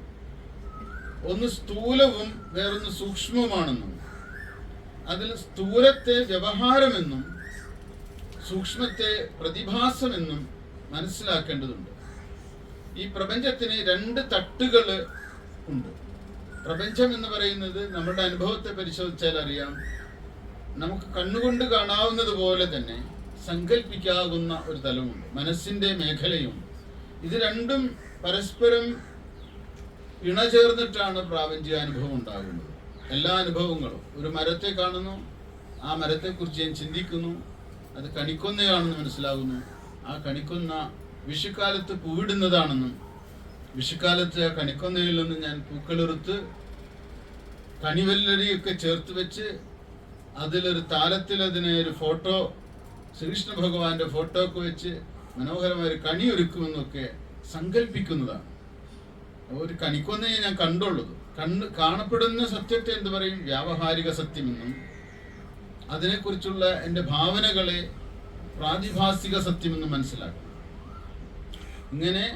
ഒന്ന് സ്ഥൂലവും വേറൊന്ന് സൂക്ഷ്മവുമാണെന്നും, അതിൽ സ്ഥൂലത്തെ വ്യവഹാരമെന്നും സൂക്ഷ്മത്തെ പ്രതിഭാസമെന്നും മനസ്സിലാക്കേണ്ടതുണ്ട്. ഈ പ്രപഞ്ചത്തിന് രണ്ട് തട്ടുകൾ ഉണ്ട്. പ്രപഞ്ചം എന്ന് പറയുന്നത് നമ്മുടെ അനുഭവത്തെ പരിശോധിച്ചാൽ അറിയാം, നമുക്ക് കണ്ണുകൊണ്ട് കാണാവുന്നത് പോലെ തന്നെ സങ്കല്പിക്കാവുന്ന ഒരു തലമുണ്ട്, മനസ്സിന്റെ മേഖലയുണ്ട്. ഇത് രണ്ടും പരസ്പരം ഇണചേർന്നിട്ടാണ് പ്രാപഞ്ചികാനുഭവം ഉണ്ടാകുന്നത്. എല്ലാ അനുഭവങ്ങളും, ഒരു മരത്തെ കാണുന്നു, ആ മരത്തെക്കുറിച്ച് ഞാൻ ചിന്തിക്കുന്നു, അത് കണിക്കൊന്നയാണെന്ന് മനസ്സിലാകുന്നു. ആ കണിക്കൊന്ന വിഷുക്കാലത്ത് പൂവിടുന്നതാണെന്നും, വിഷുക്കാലത്ത് ആ കണിക്കൊന്നയിൽ നിന്ന് ഞാൻ പൂക്കളെറുത്ത് കണിവല്ലരിയൊക്കെ ചേർത്ത് വെച്ച് അതിലൊരു താലത്തിൽ അതിനെ ഒരു ഫോട്ടോ, ശ്രീകൃഷ്ണ ഭഗവാന്റെ ഫോട്ടോ ഒക്കെ വെച്ച് മനോഹരമായ ഒരു കണി ഒരുക്കുമെന്നൊക്കെ സങ്കല്പിക്കുന്നതാണ്. ഒരു കണിക്കൊന്നയെ ഞാൻ കണ്ടുള്ളത്. കാണപ്പെടുന്ന സത്യത്തെ എന്ത് പറയും? വ്യാവഹാരിക സത്യമെന്നും, അതിനെക്കുറിച്ചുള്ള എൻ്റെ ഭാവനകളെ പ്രാതിഭാസിക സത്യമെന്നും മനസ്സിലാക്കും. ഇങ്ങനെ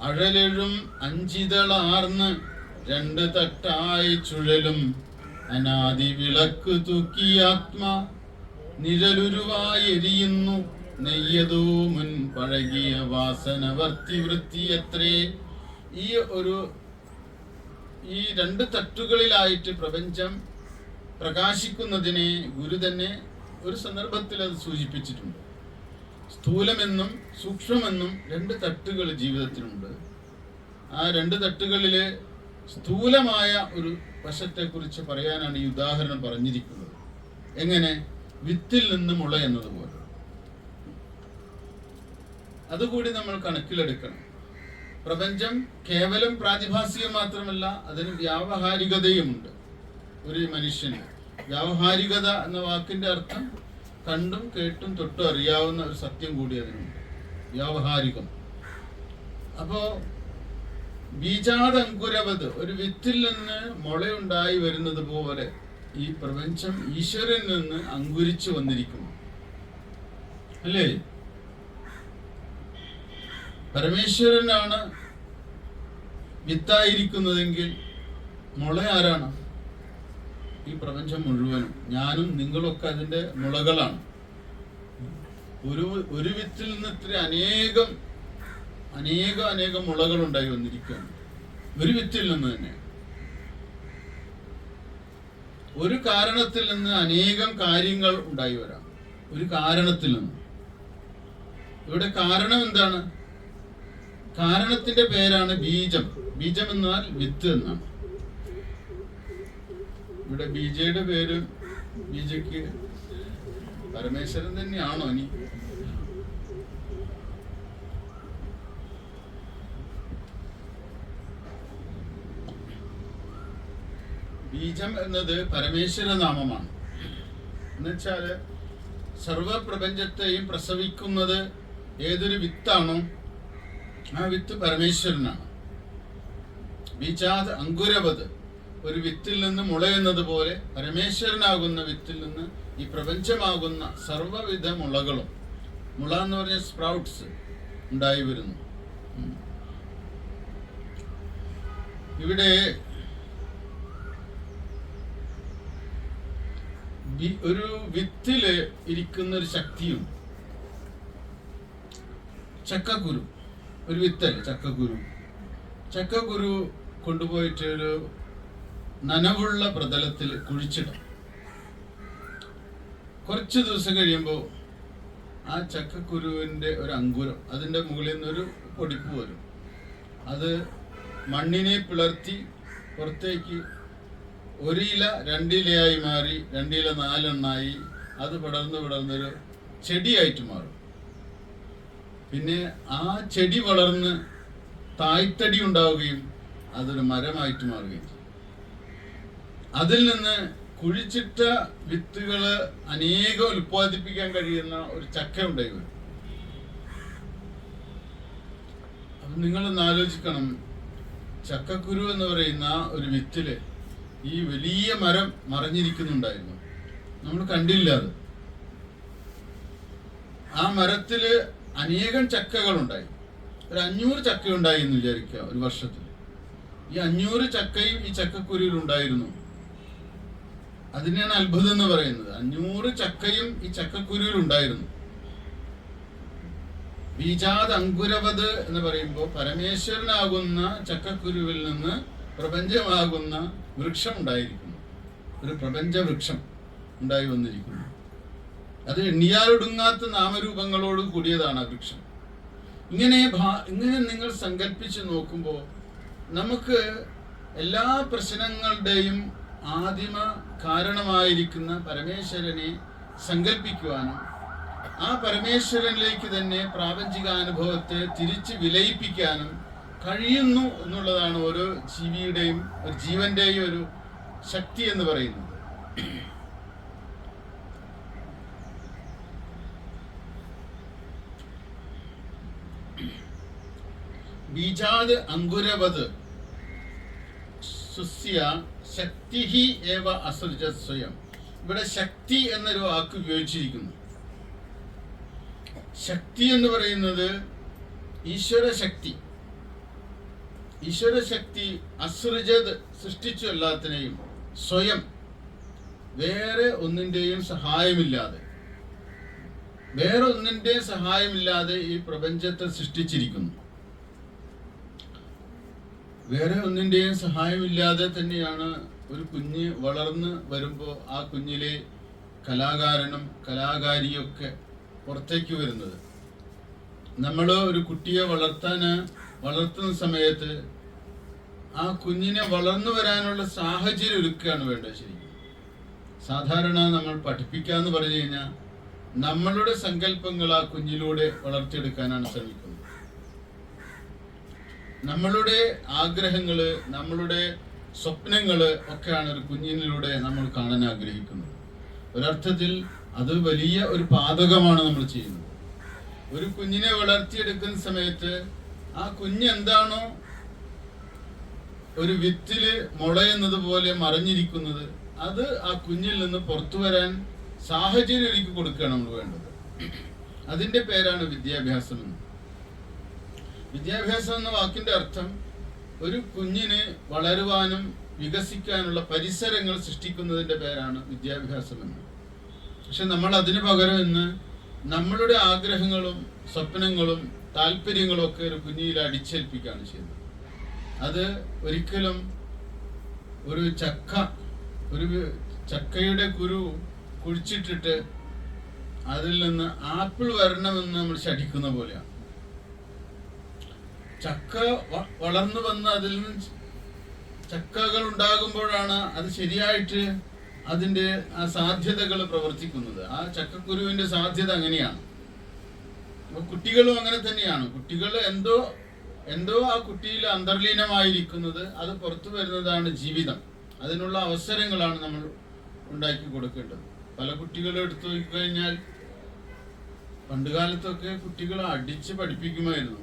അഴലെഴും അഞ്ചിതളാർന്ന് രണ്ട് തട്ടായി ചുഴലും അനാദി വിളക്ക് തൂക്കി ആത്മ നിഴലുരുവായി എരിയുന്നു നെയ്യതൂ മുൻ പഴകിയ വാസന വർത്തി വൃത്തിയത്രേ. ഈ രണ്ട് തട്ടുകളിലായിട്ട് പ്രപഞ്ചം പ്രകാശിക്കുന്നതിനെ ഗുരു തന്നെ ഒരു സന്ദർഭത്തിൽ അത് സൂചിപ്പിച്ചിട്ടുണ്ട്. സ്ഥൂലമെന്നും സൂക്ഷ്മമെന്നും രണ്ട് തട്ടുകൾ ജീവിതത്തിലുണ്ട്. ആ രണ്ട് തട്ടുകളില് സ്ഥൂലമായ ഒരു വശത്തെക്കുറിച്ച് പറയാനാണ് ഈ ഉദാഹരണം പറഞ്ഞിരിക്കുന്നത്. എങ്ങനെ? വിത്തിൽ നിന്ന് മുള എന്നതുപോലെ. അതുകൂടി നമ്മൾ കണക്കിലെടുക്കണം. പ്രപഞ്ചം കേവലം പ്രാതിഭാസികം മാത്രമല്ല, അതിന് വ്യാവഹാരികതയുമുണ്ട്. ഒരു മനുഷ്യന് വ്യാവഹാരികത എന്ന വാക്കിന്റെ അർത്ഥം കണ്ടും കേട്ടും തൊട്ടും അറിയാവുന്ന ഒരു സത്യം കൂടി അതിനുണ്ട്, വ്യാവഹാരികം. അപ്പോ ബീജാദങ്കുരവത്, ഒരു വിത്തിൽ നിന്ന് മുളയുണ്ടായി വരുന്നത് പോലെ ഈ പ്രപഞ്ചം ഈശ്വരനിൽ നിന്ന് അങ്കുരിച്ചു വന്നിരിക്കുന്നു, അല്ലേ? പരമേശ്വരനാണ് വിത്തായിരിക്കുന്നതെങ്കിൽ മുള ആരാണ്? ഈ പ്രപഞ്ചം മുഴുവനും. ഞാനും നിങ്ങളൊക്കെ അതിന്റെ മുളകളാണ്. ഒരു വിത്തിൽ നിന്ന് ഇത്ര അനേകം മുളകൾ ഉണ്ടായി വന്നിരിക്കുകയാണ്. ഒരു വിത്തിൽ നിന്ന് തന്നെ. ഒരു കാരണത്തിൽ നിന്ന് അനേകം കാര്യങ്ങൾ ഉണ്ടായി വരാം. ഒരു കാരണത്തിൽ നിന്ന്. ഇവിടെ കാരണം എന്താണ്? കാരണത്തിന്റെ പേരാണ് ബീജം. ബീജം എന്നാൽ വിത്ത് എന്നാണ്. ഇവിടെ ബീജയുടെ പേര്, ബീജയ്ക്ക് പരമേശ്വരൻ തന്നെയാണോ? ഇനി ബീജം എന്നത് പരമേശ്വര നാമമാണ്. എന്നുവെച്ചാല് സർവപ്രപഞ്ചത്തെയും പ്രസവിക്കുന്നത് ഏതൊരു വിത്താണോ ആ വിത്ത് പരമേശ്വരനാണ്. ബീജാത് അങ്കുരവത്, ഒരു വിത്തിൽ നിന്ന് മുളയുന്നത് പോലെ പരമേശ്വരനാകുന്ന വിത്തിൽ നിന്ന് ഈ പ്രപഞ്ചമാകുന്ന സർവവിധ മുളകളും, മുള എന്ന് പറഞ്ഞ സ്പ്രൗട്ട്സ് ഉണ്ടായി വരുന്നു. ഇവിടെ ഒരു വിത്തില് ഇരിക്കുന്ന ഒരു ശക്തിയുണ്ട്. ചക്കക്കുരു ഒരു വിത്തല്ല, ചക്കക്കുരു കൊണ്ടുപോയിട്ട് ഒരു നനവുള്ള പ്രതലത്തിൽ കുഴിച്ചിടും. കുറച്ച് ദിവസം കഴിയുമ്പോൾ ആ ചക്കക്കുരുവിൻ്റെ ഒരു അങ്കുരം, അതിൻ്റെ മുകളിൽ നിന്നൊരു പൊടിപ്പ് വരും. അത് മണ്ണിനെ പിളർത്തി പുറത്തേക്ക് ഒരു ഇല രണ്ടിലയായി മാറി, രണ്ടില നാലെണ്ണായി, അത് പടർന്നൊരു ചെടിയായിട്ട് മാറും. പിന്നെ ആ ചെടി വളർന്ന് തായ്തടി ഉണ്ടാവുകയും അതൊരു മരമായിട്ട് മാറുകയും ചെയ്യും. അതിൽ നിന്ന് കുഴിച്ചിട്ട വിത്തുകള് അനേകം ഉൽപ്പാദിപ്പിക്കാൻ കഴിയുന്ന ഒരു ചക്ക ഉണ്ടായി വരും. അപ്പൊ നിങ്ങളൊന്ന് ആലോചിക്കണം, ചക്കക്കുരു എന്ന് പറയുന്ന ഒരു വിത്തില് ഈ വലിയ മരം മറഞ്ഞിരിക്കുന്നുണ്ടായിരുന്നു. നമ്മൾ കണ്ടില്ല അത്. ആ മരത്തില് അനേകം ചക്കകളുണ്ടായി. ഒരു 500 ചക്ക ഉണ്ടായി എന്ന് വിചാരിക്കുക ഒരു വർഷത്തിൽ. ഈ 500 ചക്കയും ഈ ചക്കക്കുരുവിൽ ഉണ്ടായിരുന്നു. അതിനെയാണ് അത്ഭുതം എന്ന് പറയുന്നത്. 500 ചക്കയും ഈ ചക്കക്കുരുവിൽ ഉണ്ടായിരുന്നു. ബീജാത് അങ്കുരവത് എന്ന് പറയുമ്പോൾ പരമേശ്വരനാകുന്ന ചക്കക്കുരുവിൽ നിന്ന് പ്രപഞ്ചമാകുന്ന വൃക്ഷം ഉണ്ടായിരിക്കുന്നു. ഒരു പ്രപഞ്ച വൃക്ഷം ഉണ്ടായി വന്നിരിക്കുന്നു. അത് എണ്ണിയാലൊടുങ്ങാത്ത നാമരൂപങ്ങളോട് കൂടിയതാണ് ആ വൃക്ഷം. ഇങ്ങനെ നിങ്ങൾ സങ്കല്പിച്ച് നോക്കുമ്പോൾ നമുക്ക് എല്ലാ പ്രശ്നങ്ങളുടെയും ആദിമ കാരണമായിരിക്കുന്ന പരമേശ്വരനെ സങ്കല്പിക്കുവാനും ആ പരമേശ്വരനിലേക്ക് തന്നെ പ്രാപഞ്ചികാനുഭവത്തെ തിരിച്ച് വിലയിപ്പിക്കാനും കഴിയുന്നു എന്നുള്ളതാണ് ഓരോ ജീവിയുടെയും ഒരു ജീവന്റെയും ഒരു ശക്തി എന്ന് പറയുന്നത്. ബീജാത് അങ്കുരവത് സുസ്യ ശക്തിഹി ഏവ അസൃജത് സ്വയം. ഇവിടെ ശക്തി എന്നൊരു വാക്ക് ഉപയോഗിച്ചിരിക്കുന്നു. ശക്തി എന്ന് പറയുന്നത് ഈശ്വരശക്തി. ഈശ്വരശക്തി അസൃജത് സൃഷ്ടിച്ചു എല്ലാത്തിനെയും, സ്വയം വേറെ ഒന്നിൻ്റെയും സഹായമില്ലാതെ. വേറൊന്നിന്റെ സഹായമില്ലാതെ ഈ പ്രപഞ്ചത്തെ സൃഷ്ടിച്ചിരിക്കുന്നു. വേറെ ഒന്നിന്റെയും സഹായമില്ലാതെ തന്നെയാണ് ഒരു കുഞ്ഞ് വളർന്ന് വരുമ്പോൾ ആ കുഞ്ഞിലെ കലാകാരനും കലാകാരിയൊക്കെ പുറത്തേക്ക് വരുന്നത്. നമ്മൾ ഒരു കുട്ടിയെ വളർത്തുന്ന സമയത്ത് ആ കുഞ്ഞിനെ വളർന്നു വരാനുള്ള സാഹചര്യം ഒരുക്കുകയാണ് വേണ്ടത്. ശരിക്കും സാധാരണ നമ്മൾ പഠിപ്പിക്കാന്ന് പറഞ്ഞു കഴിഞ്ഞാൽ നമ്മളുടെ സങ്കല്പങ്ങൾ ആ കുഞ്ഞിലൂടെ വളർത്തിയെടുക്കാനാണ് ശ്രമിക്കുന്നത്. നമ്മളുടെ ആഗ്രഹങ്ങള്, നമ്മളുടെ സ്വപ്നങ്ങള് ഒക്കെയാണ് ഒരു കുഞ്ഞിനിലൂടെ നമ്മൾ കാണാൻ ആഗ്രഹിക്കുന്നത്. ഒരർത്ഥത്തിൽ അത് വലിയ ഒരു പാതകമാണ് നമ്മൾ ചെയ്യുന്നത്. ഒരു കുഞ്ഞിനെ വളർത്തിയെടുക്കുന്ന സമയത്ത് ആ കുഞ്ഞ് എന്താണോ ഒരു വിത്തില് മുളയെന്നത് പോലെ മറഞ്ഞിരിക്കുന്നത്, അത് ആ കുഞ്ഞിൽ നിന്ന് പുറത്തു വരാൻ സാഹചര്യം ഒരുക്കി കൊടുക്കുകയാണ് നമ്മൾ വേണ്ടത്. അതിന്റെ പേരാണ് വിദ്യാഭ്യാസം എന്ന്. വിദ്യാഭ്യാസം എന്ന വാക്കിന്റെ അർത്ഥം ഒരു കുഞ്ഞിന് വളരുവാനും വികസിക്കാനുള്ള പരിസരങ്ങൾ സൃഷ്ടിക്കുന്നതിന്റെ പേരാണ് വിദ്യാഭ്യാസം എന്ന്. പക്ഷെ നമ്മൾ അതിനു പകരം ഇന്ന് നമ്മളുടെ ആഗ്രഹങ്ങളും സ്വപ്നങ്ങളും താല്പര്യങ്ങളും ഒക്കെ ഒരു കുഞ്ഞിൽ അടിച്ചേൽപ്പിക്കുകയാണ് ചെയ്യുന്നത്. അത് ഒരിക്കലും ഒരു ചക്കയുടെ കുരു കുഴിച്ചിട്ടിട്ട് അതിൽ നിന്ന് ആപ്പിൾ വരണമെന്ന് നമ്മൾ ശഠിക്കുന്ന പോലെയാണ്. ചക്ക വളർന്നു വന്ന് അതിൽ നിന്ന് ചക്കകൾ ഉണ്ടാകുമ്പോഴാണ് അത് ശരിയായിട്ട് അതിന്റെ ആ സാധ്യതകൾ പ്രവർത്തിക്കുന്നത്. ആ ചക്കക്കുരുവിന്റെ സാധ്യത അങ്ങനെയാണ്. അപ്പൊ കുട്ടികളും അങ്ങനെ തന്നെയാണ്. കുട്ടികൾ എന്തോ ആ കുട്ടിയിൽ അന്തർലീനമായിരിക്കുന്നത്, അത് പുറത്തു വരുന്നതാണ് ജീവിതം. അതിനുള്ള അവസരങ്ങളാണ് നമ്മൾ ഉണ്ടാക്കി കൊടുക്കേണ്ടത്. പല കുട്ടികളും എടുത്തു നോക്കിക്കഴിഞ്ഞാൽ പണ്ടുകാലത്തൊക്കെ കുട്ടികളെ അടിച്ച് പഠിപ്പിക്കുമായിരുന്നു.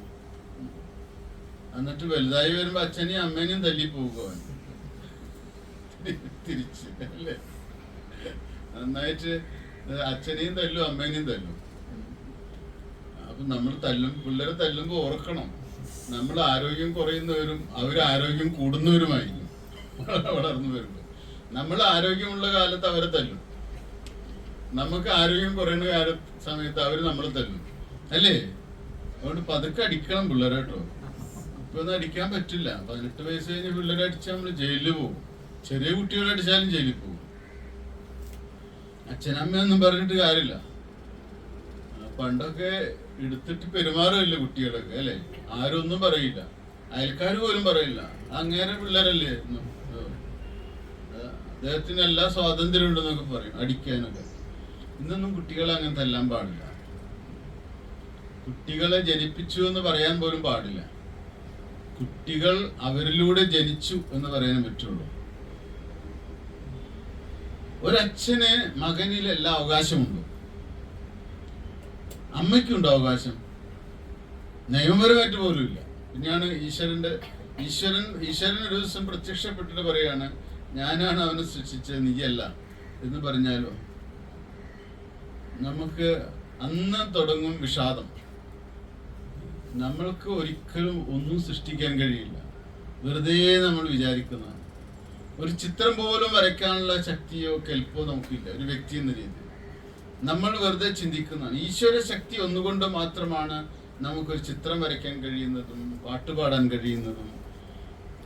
എന്നിട്ട് വലുതായി വരുമ്പോ അച്ഛനെയും അമ്മേനെയും തല്ലി പോകുക തിരിച്ച്, അല്ലേ? നന്നായിട്ട് അച്ഛനെയും തല്ലും അമ്മേനെയും തല്ലും. അപ്പൊ നമ്മൾ പിള്ളേരെ തല്ലുമ്പോ ഓർക്കണം, നമ്മൾ ആരോഗ്യം കുറയുന്നവരും അവരാരോഗ്യം കൂടുന്നവരുമായിരിക്കും വളർന്നു വരുമ്പോ. നമ്മൾ ആരോഗ്യമുള്ള കാലത്ത് അവരെ തല്ലും, നമുക്ക് ആരോഗ്യം കുറയുന്ന സമയത്ത് അവര് നമ്മളെ തല്ലും, അല്ലേ? അതുകൊണ്ട് പതുക്കെ അടിക്കണം പിള്ളേരെ കേട്ടോ. ഇപ്പൊ ഒന്നും അടിക്കാൻ പറ്റില്ല. 18 വയസ്സ് കഴിഞ്ഞ് പിള്ളേരെ അടിച്ചാൽ നമ്മൾ ജയിലിൽ പോകും. ചെറിയ കുട്ടികളെ അടിച്ചാലും ജയിലിൽ പോകും. അച്ഛനമ്മയൊന്നും പറഞ്ഞിട്ട് കാര്യമില്ല. പണ്ടൊക്കെ എടുത്തിട്ട് പെരുമാറുമല്ലേ കുട്ടികളൊക്കെ, അല്ലെ? ആരും ഒന്നും പറയില്ല, അയൽക്കാർ പോലും പറയില്ല. അങ്ങേരെ പിള്ളേരല്ലേ, അദ്ദേഹത്തിന് എല്ലാ സ്വാതന്ത്ര്യം ഉണ്ടെന്നൊക്കെ പറയും അടിക്കാനൊക്കെ. ഇന്നൊന്നും കുട്ടികളെ അങ്ങനെ തല്ലാൻ പാടില്ല. കുട്ടികളെ ജനിപ്പിച്ചു എന്ന് പറയാൻ പോലും പാടില്ല. കുട്ടികൾ അവരിലൂടെ ജനിച്ചു എന്ന് പറയാൻ പറ്റുള്ളൂ. ഒരച്ഛന് മകനിൽ എല്ലാ അവകാശമുണ്ട്. അമ്മയ്ക്കുണ്ട് അവകാശം, നിയമപരമായിട്ട് പോലും ഇല്ല. പിന്നെയാണ് ഈശ്വരൻ ഒരു ദിവസം പ്രത്യക്ഷപ്പെട്ടിട്ട് പറയാണ്, ഞാനാണ് അവനെ സൃഷ്ടിച്ചത്, നീയല്ല എന്ന് പറഞ്ഞാലോ നമുക്ക് അന്ന് തുടങ്ങും വിഷാദം. നമ്മൾക്ക് ഒരിക്കലും ഒന്നും സൃഷ്ടിക്കാൻ കഴിയില്ല, വെറുതെ നമ്മൾ വിചാരിക്കുന്നതാണ്. ഒരു ചിത്രം പോലും വരയ്ക്കാനുള്ള ശക്തിയോ കെൽപ്പോ നമുക്കില്ല ഒരു വ്യക്തി എന്ന രീതിയിൽ. നമ്മൾ വെറുതെ ചിന്തിക്കുന്നതാണ്. ഈശ്വര ശക്തി ഒന്നുകൊണ്ട് മാത്രമാണ് നമുക്കൊരു ചിത്രം വരയ്ക്കാൻ കഴിയുന്നതും പാട്ടുപാടാൻ കഴിയുന്നതും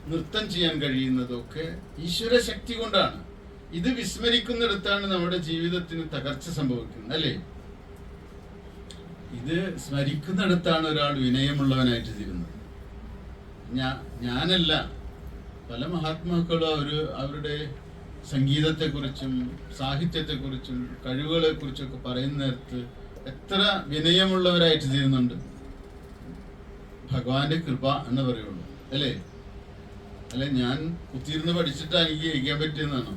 നൃത്തം ചെയ്യാൻ കഴിയുന്നതും ഒക്കെ ഈശ്വര ശക്തി കൊണ്ടാണ്. ഇത് വിസ്മരിക്കുന്നിടത്താണ് നമ്മുടെ ജീവിതത്തിന് തകർച്ച സംഭവിക്കുന്നത്, അല്ലേ? ഇത് സ്മരിക്കുന്നിടത്താണ് ഒരാൾ വിനയമുള്ളവനായിട്ട് തീരുന്നത്. ഞാനല്ല, പല മഹാത്മാക്കളും അവരുടെ സംഗീതത്തെക്കുറിച്ചും സാഹിത്യത്തെക്കുറിച്ചും കഴിവുകളെക്കുറിച്ചൊക്കെ പറയുന്ന നേരത്ത് എത്ര വിനയമുള്ളവരായിട്ട് തീരുന്നുണ്ട്. ഭഗവാന്റെ കൃപ എന്ന് പറയുള്ളൂ, അല്ലേ? അല്ലെ ഞാൻ കുത്തിയിരുന്ന് പഠിച്ചിട്ടാ എനിക്ക് ജയിക്കാൻ പറ്റിയെന്നാണോ?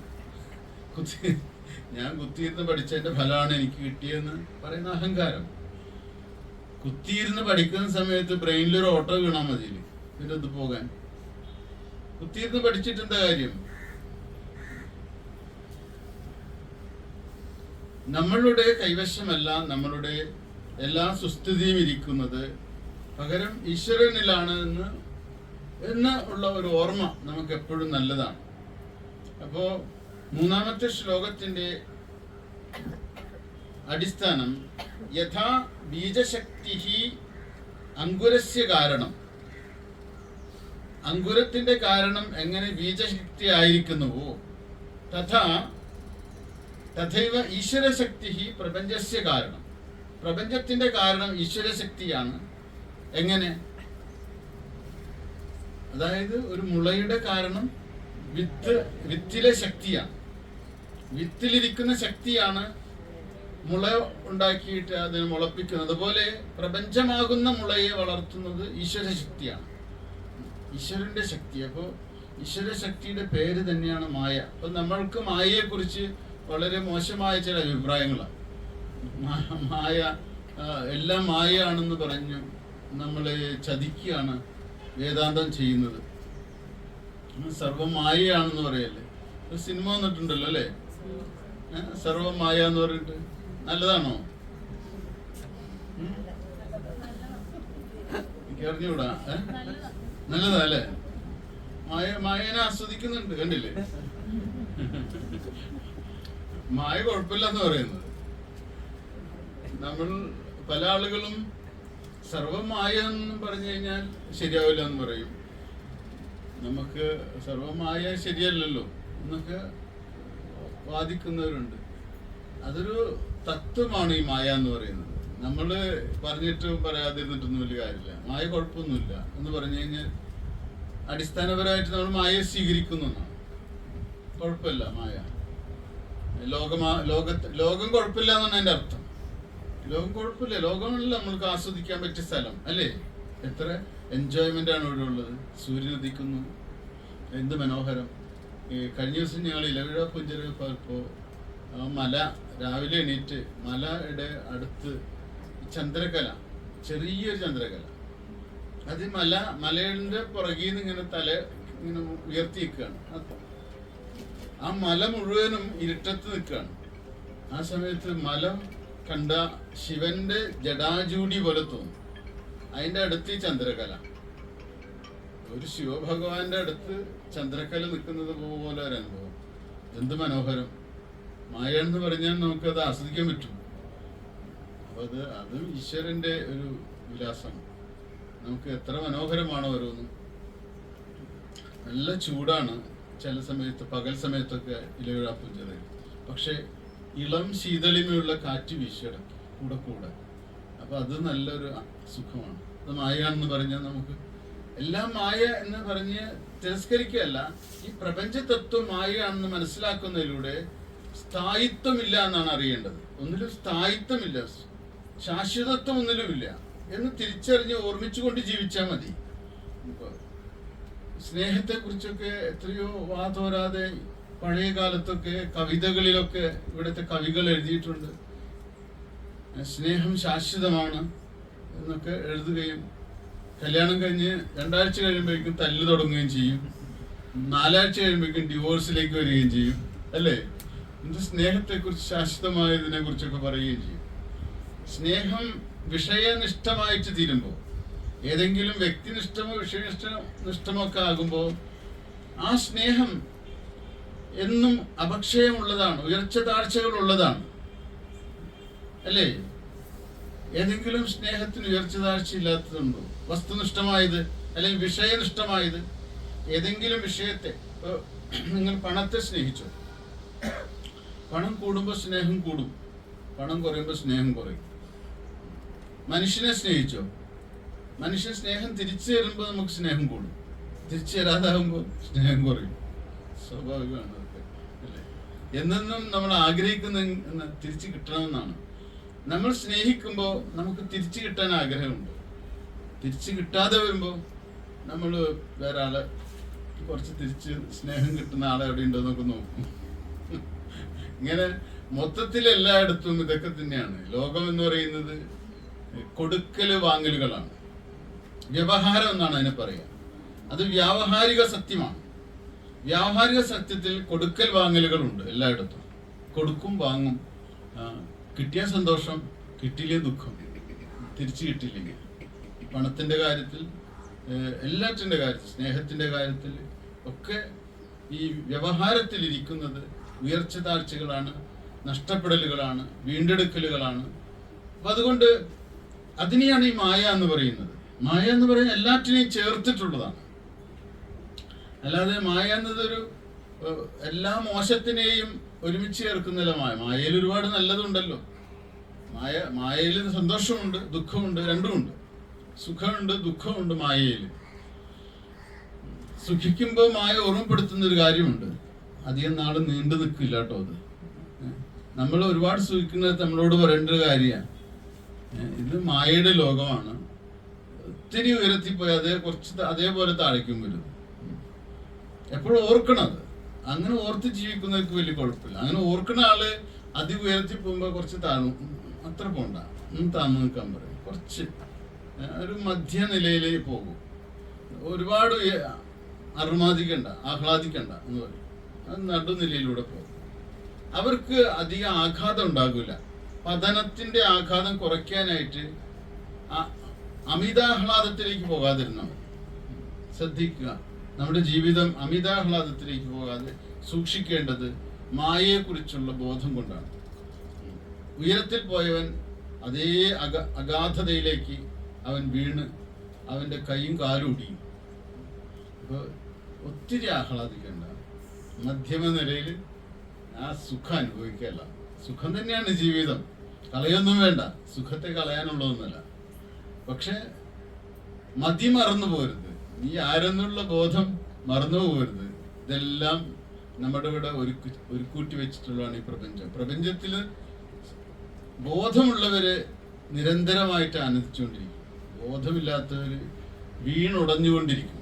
ഞാൻ കുത്തിയിരുന്ന് പഠിച്ചതിന്റെ ഫലമാണ് എനിക്ക് കിട്ടിയെന്ന് പറയുന്ന അഹങ്കാരം. കുത്തിയിരുന്ന് പഠിക്കുന്ന സമയത്ത് ബ്രെയിനിലൊരു ഓട്ടോ വീണാൽ മതിയില്ലേ പിന്നെ ഇത് പോകാൻ? കുത്തിയിരുന്ന് പഠിച്ചിട്ട് എന്താ കാര്യം? നമ്മളുടെ കൈവശമല്ല നമ്മളുടെ എല്ലാ സുസ്ഥിതിയും ഇരിക്കുന്നത്, പകരം ഈശ്വരനിലാണ് എന്ന് ഉള്ള ഒരു ഓർമ്മ നമുക്ക് എപ്പോഴും നല്ലതാണ്. അപ്പോ 3-ാമത്തെ ശ്ലോകത്തിന്റെ അടിസ്ഥാനം യഥാ ബീജശക്തി അങ്കുരസ്യ കാരണം, അങ്കുരത്തിന്റെ കാരണം എങ്ങനെ ബീജശക്തി ആയിരിക്കുന്നുവോ തഥൈവ ഈശ്വരശക്തി പ്രപഞ്ചസ്യ കാരണം, പ്രപഞ്ചത്തിന്റെ കാരണം ഈശ്വരശക്തിയാണ്. എങ്ങനെ? അതായത് ഒരു മുളയുടെ കാരണം വിത്തിലെ ശക്തിയാണ്, വിത്തിലിരിക്കുന്ന ശക്തിയാണ് മുള ഉണ്ടാക്കിയിട്ട് അതിനെ മുളപ്പിക്കുന്നത്. അതുപോലെ പ്രപഞ്ചമാകുന്ന മുളയെ വളർത്തുന്നത് ഈശ്വരശക്തിയാണ്, ഈശ്വരന്റെ ശക്തി. അപ്പോൾ ഈശ്വരശക്തിയുടെ പേര് തന്നെയാണ് മായ. അപ്പൊ നമ്മൾക്ക് മായയെ കുറിച്ച് വളരെ മോശമായ ചില അഭിപ്രായങ്ങളാണ്. മായ എല്ലാം മായയാണെന്ന് പറഞ്ഞു നമ്മളെ ചതിക്കുകയാണ് വേദാന്തം ചെയ്യുന്നത്. സർവം മായയാണെന്ന് പറയല്ലേ. ഒരു സിനിമ വന്നിട്ടുണ്ടല്ലോ അല്ലേ, സർവം മായ എന്ന് പറഞ്ഞിട്ട്. നല്ലതാണോ? എനിക്ക് അറിഞ്ഞൂടാ. നല്ലതാ അല്ലേ? മായനെ ആസ്വദിക്കുന്നുണ്ട്, കണ്ടില്ലേ? മായ കുഴപ്പമില്ല എന്ന് പറയുന്നത്. നമ്മൾ പല ആളുകളും സർവം മായ എന്ന് പറഞ്ഞു കഴിഞ്ഞാൽ ശരിയാവില്ല എന്ന് പറയും. നമുക്ക് സർവമായ ശരിയല്ലല്ലോ എന്നൊക്കെ വാദിക്കുന്നവരുണ്ട്. അതൊരു തത്വമാണ് ഈ മായ എന്ന് പറയുന്നത്. നമ്മൾ പറഞ്ഞിട്ട് പറയാതിരുന്നിട്ടൊന്നും വലിയ കാര്യമില്ല. മായ കുഴപ്പമൊന്നുമില്ല എന്ന് പറഞ്ഞു കഴിഞ്ഞാൽ അടിസ്ഥാനപരമായിട്ട് നമ്മൾ മായയെ സ്വീകരിക്കുന്നു എന്നാണ്. കുഴപ്പമില്ല മായ, ലോകം കുഴപ്പമില്ല എന്നാണ് അതിന്റെ അർത്ഥം. ലോകം കുഴപ്പമില്ല, ലോകമല്ല നമ്മൾക്ക് ആസ്വദിക്കാൻ പറ്റിയ സ്ഥലം അല്ലേ? എത്ര എൻജോയ്മെന്റ് ആണ് ഇവിടെ ഉള്ളത്. സൂര്യൻ ഉദിക്കുന്നു, എന്ത് മനോഹരം. കഴിഞ്ഞ ദിവസം ഞങ്ങൾ ഇലവിഴ പുഞ്ചിറ പോയപ്പോൾ മല, രാവിലെ എണീറ്റ് മലയുടെ അടുത്ത് ചന്ദ്രകല, ചെറിയൊരു ചന്ദ്രകല, അത് മലയുടെ പുറകിൽ നിന്ന് ഇങ്ങനെ തല ഇങ്ങനെ ഉയർത്തി നിൽക്കുകയാണ്. ആ മല മുഴുവനും ഇരുട്ടത്ത് നിൽക്കുകയാണ്. ആ സമയത്ത് മല കണ്ട ശിവന്റെ ജടാജൂടി പോലെ തോന്നും. അതിന്റെ അടുത്ത് ഈ ചന്ദ്രകല, ഒരു ശിവഭഗവാന്റെ അടുത്ത് ചന്ദ്രക്കല നിൽക്കുന്നത് പോലെ ഒരു അനുഭവം. എന്ത് മനോഹരം. മായ എന്ന് പറഞ്ഞാൽ നമുക്കത് ആസ്വദിക്കാൻ പറ്റും. അപ്പൊ അതും ഈശ്വരന്റെ ഒരു വിലാസം. നമുക്ക് എത്ര മനോഹരമാണ് ഓരോന്നും. നല്ല ചൂടാണ് ചില സമയത്ത്, പകൽ സമയത്തൊക്കെ ഇലവിഴ പുഞ്ചിറയിൽ. പക്ഷെ ഇളം ശീതളിമയുള്ള കാറ്റ് വീശിടക്കി കൂടെ കൂടെ. അപ്പൊ അത് നല്ലൊരു സുഖമാണ്. അത് മായയാണെന്ന് പറഞ്ഞാൽ നമുക്ക് എല്ലാം മായ എന്ന് പറഞ്ഞ് തിരസ്കരിക്കുകയല്ല, ഈ പ്രപഞ്ച തത്വം മായയാണെന്ന് മനസ്സിലാക്കുന്നതിലൂടെ സ്ഥായിത്വമില്ല എന്നാണ് അറിയേണ്ടത്. ഒന്നിലും സ്ഥായിത്വമില്ല, ശാശ്വതത്വം ഒന്നിലുമില്ല എന്ന് തിരിച്ചറിഞ്ഞ് ഓർമ്മിച്ചുകൊണ്ട് ജീവിച്ചാൽ മതി. സ്നേഹത്തെ കുറിച്ചൊക്കെ എത്രയോ വാതോരാതെ പഴയ കാലത്തൊക്കെ കവിതകളിലൊക്കെ ഇവിടുത്തെ കവികൾ എഴുതിയിട്ടുണ്ട്. സ്നേഹം ശാശ്വതമാണ് എന്നൊക്കെ എഴുതുകയും കല്യാണം കഴിഞ്ഞ് 2 ആഴ്ച കഴിയുമ്പോഴേക്കും തല്ല് തുടങ്ങുകയും ചെയ്യും, 4 ആഴ്ച കഴിയുമ്പോഴേക്കും ഡിവോഴ്സിലേക്ക് വരികയും ചെയ്യും അല്ലേ? എന്നിട്ട് സ്നേഹത്തെക്കുറിച്ച്, ശാശ്വതമായതിനെ കുറിച്ചൊക്കെ പറയുകയും ചെയ്യും. സ്നേഹം വിഷയനിഷ്ഠമായിട്ട് തീരുമ്പോൾ, ഏതെങ്കിലും വ്യക്തിനിഷ്ഠമോ വിഷയനിഷ്ഠമോ ഒക്കെ ആകുമ്പോൾ ആ സ്നേഹം എന്നും അപക്ഷയമുള്ളതാണ്, ഉയർച്ച താഴ്ചകളുള്ളതാണ് അല്ലേ? ഏതെങ്കിലും സ്നേഹത്തിന് ഉയർച്ച താഴ്ച ഇല്ലാത്തതുണ്ടോ? വസ്തുനിഷ്ഠമായത് അല്ലെങ്കിൽ വിഷയനിഷ്ഠമായത് ഏതെങ്കിലും വിഷയത്തെ. നിങ്ങൾ പണത്തെ സ്നേഹിച്ചോ? പണം കൂടുമ്പോൾ സ്നേഹം കൂടും, പണം കുറയുമ്പോൾ സ്നേഹം കുറയും. മനുഷ്യനെ സ്നേഹിച്ചോ? മനുഷ്യൻ സ്നേഹം തിരിച്ചു തരുമ്പോൾ നമുക്ക് സ്നേഹം കൂടും, തിരിച്ചു തരാതാകുമ്പോൾ സ്നേഹം കുറയും. സ്വാഭാവികമാണ് അതൊക്കെ അല്ലേ? എന്നെന്നും നമ്മൾ ആഗ്രഹിക്കുന്ന തിരിച്ചു കിട്ടണമെന്നാണ്. നമ്മൾ സ്നേഹിക്കുമ്പോൾ നമുക്ക് തിരിച്ചു കിട്ടാൻ ആഗ്രഹമുണ്ട്. തിരിച്ചു കിട്ടാതെ വരുമ്പോൾ നമ്മൾ വേറെ ആളെ കുറച്ച് തിരിച്ച് സ്നേഹം കിട്ടുന്ന ആളെ എവിടെ ഉണ്ടോ എന്നൊക്കെ നോക്കും. ഇങ്ങനെ മൊത്തത്തിൽ എല്ലായിടത്തും ഇതൊക്കെ തന്നെയാണ്. ലോകം എന്ന് പറയുന്നത് കൊടുക്കല് വാങ്ങലുകളാണ്. വ്യവഹാരം എന്നാണ് അതിനെ പറയുക. അത് വ്യാവഹാരിക സത്യമാണ്. വ്യാവഹാരിക സത്യത്തിൽ കൊടുക്കൽ വാങ്ങലുകളുണ്ട് എല്ലായിടത്തും. കൊടുക്കും വാങ്ങും. കിട്ടിയ സന്തോഷം, കിട്ടിയില്ലേ ദുഃഖം, തിരിച്ചു കിട്ടിയില്ലെങ്കിൽ. പണത്തിന്റെ കാര്യത്തിൽ, എല്ലാറ്റിൻ്റെ കാര്യത്തിൽ, സ്നേഹത്തിന്റെ കാര്യത്തിൽ ഒക്കെ ഈ വ്യവഹാരത്തിൽ ഇരിക്കുന്നത് ഉയർച്ച താഴ്ചകളാണ്. നഷ്ടപ്പെടലുകളാണ്, വീണ്ടെടുക്കലുകളാണ്. അപ്പം അതുകൊണ്ട് അതിനെയാണ് ഈ മായ എന്ന് പറയുന്നത്. മായ എന്ന് പറയുന്നത് എല്ലാറ്റിനെയും ചേർത്തിട്ടുള്ളതാണ്. അല്ലാതെ മായ എന്നതൊരു എല്ലാ മോശത്തിനെയും ഒരുമിച്ച് ചേർക്കുന്നില്ല. മായയിൽ ഒരുപാട് നല്ലതുണ്ടല്ലോ. മായയിൽ സന്തോഷമുണ്ട്, ദുഃഖമുണ്ട്, രണ്ടുമുണ്ട്. സുഖമുണ്ട്, ദുഃഖമുണ്ട് മായയിൽ. സുഖിക്കുമ്പോൾ മായ ഓർമ്മപ്പെടുത്തുന്ന ഒരു കാര്യമുണ്ട്, അധികം നാൾ നീണ്ടു നിൽക്കില്ല കേട്ടോ. അത് നമ്മൾ ഒരുപാട് സുഖിക്കുന്നത് നമ്മളോട് പറയേണ്ട ഒരു കാര്യമാണ്. ഇത് മായയുടെ ലോകമാണ്. ഒത്തിരി ഉയരത്തിപ്പോയി അതേപോലെ താഴേക്കും വരും. എപ്പോഴും ഓർക്കണം അത്. അങ്ങനെ ഓർത്ത് ജീവിക്കുന്നവർക്ക് വലിയ കുഴപ്പമില്ല. അങ്ങനെ ഓർക്കുന്ന ആള് അധികം ഉയർത്തി പോകുമ്പോൾ കുറച്ച് താഴും, അത്ര പോണ്ട, താന്നു നിൽക്കാൻ പറയും. കുറച്ച് ഒരു മധ്യനിലയിലേക്ക് പോകും. ഒരുപാട് അർമാദിക്കണ്ട, ആഹ്ലാദിക്കണ്ട എന്ന് പറയും. അത് നടുനിലയിലൂടെ പോകും. അവർക്ക് അധികം ആഘാതം ഉണ്ടാകില്ല. പതനത്തിന്റെ ആഘാതം കുറയ്ക്കാനായിട്ട് അമിതാഹ്ലാദത്തിലേക്ക് പോകാതിരുന്നാൽ ശ്രദ്ധിക്കുക. നമ്മുടെ ജീവിതം അമിതാഹ്ലാദത്തിലേക്ക് പോകാതെ സൂക്ഷിക്കേണ്ടത് മായയെക്കുറിച്ചുള്ള ബോധം കൊണ്ടാണ്. ഉയരത്തിൽ പോയവൻ അതേ അഗാധതയിലേക്ക് അവൻ വീണ് അവൻ്റെ കൈയും കാലും ഒടിയും. അപ്പോൾ ഒത്തിരി ആഹ്ലാദിക്കേണ്ട, മധ്യമ നിലയിൽ ആ സുഖം അനുഭവിക്കല്ല. സുഖം തന്നെയാണ് ജീവിതം, കളയൊന്നും വേണ്ട, സുഖത്തെ കളയാനുള്ളതൊന്നുമല്ല. പക്ഷെ മതി മറന്നു പോരുത്, നീ ആരെന്നുള്ള ബോധം മറന്നു പോകരുത്. ഇതെല്ലാം നമ്മുടെ ഇവിടെ ഒരു കൂട്ടി വെച്ചിട്ടുള്ളതാണ് ഈ പ്രപഞ്ചം. പ്രപഞ്ചത്തിൽ ബോധമുള്ളവര് നിരന്തരമായിട്ട് ആനന്ദിച്ചുകൊണ്ടിരിക്കും, ബോധമില്ലാത്തവര് വീണുടഞ്ഞുകൊണ്ടിരിക്കും.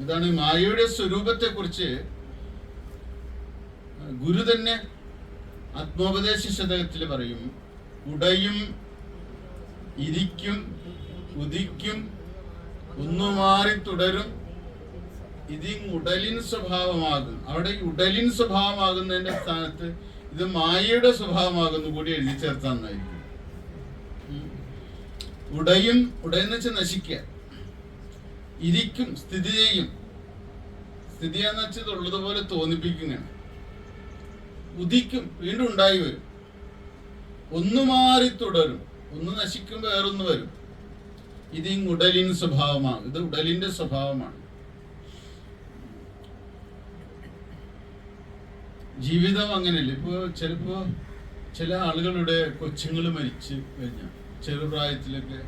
ഇതാണ് മായയുടെ സ്വരൂപത്തെ കുറിച്ച് ഗുരു തന്നെ ആത്മോപദേശ ശതകത്തിൽ പറയും. ഉടയും, ഇരിക്കും, ഉദിക്കും, ഒന്നുമാറി തുടരും, ഉടലിൻ സ്വഭാവമാകും. അവിടെ ഉടലിൻ സ്വഭാവമാകുന്നതിന്റെ സ്ഥാനത്ത് ഇത് മായയുടെ സ്വഭാവമാകുന്നു കൂടി എഴുതി ചേർത്താന്നായിരിക്കും. ഉടയും, ഉടയെന്ന് വെച്ചാൽ നശിക്കുക. ഇരിക്കും, സ്ഥിതി ചെയ്യും. സ്ഥിതിയാന്ന് വെച്ചത് ഉള്ളതുപോലെ തോന്നിപ്പിക്കുകയാണ്. ഉദിക്കും, വീണ്ടും ഉണ്ടായി വരും. ഒന്ന് മാറി തുടരും, ഒന്ന് നശിക്കുമ്പോൾ വേറൊന്ന് വരും. ഇത് ഉടലിൻ സ്വഭാവമാണ്. ഇത് ഉടലിന്റെ സ്വഭാവമാണ്. ജീവിതം അങ്ങനെയല്ലേ. ചിലപ്പോ ചില ആളുകളുടെ കൊച്ചുങ്ങൾ മരിച്ചു കഴിഞ്ഞാൽ, ചെറുപ്രായത്തിലൊക്കെ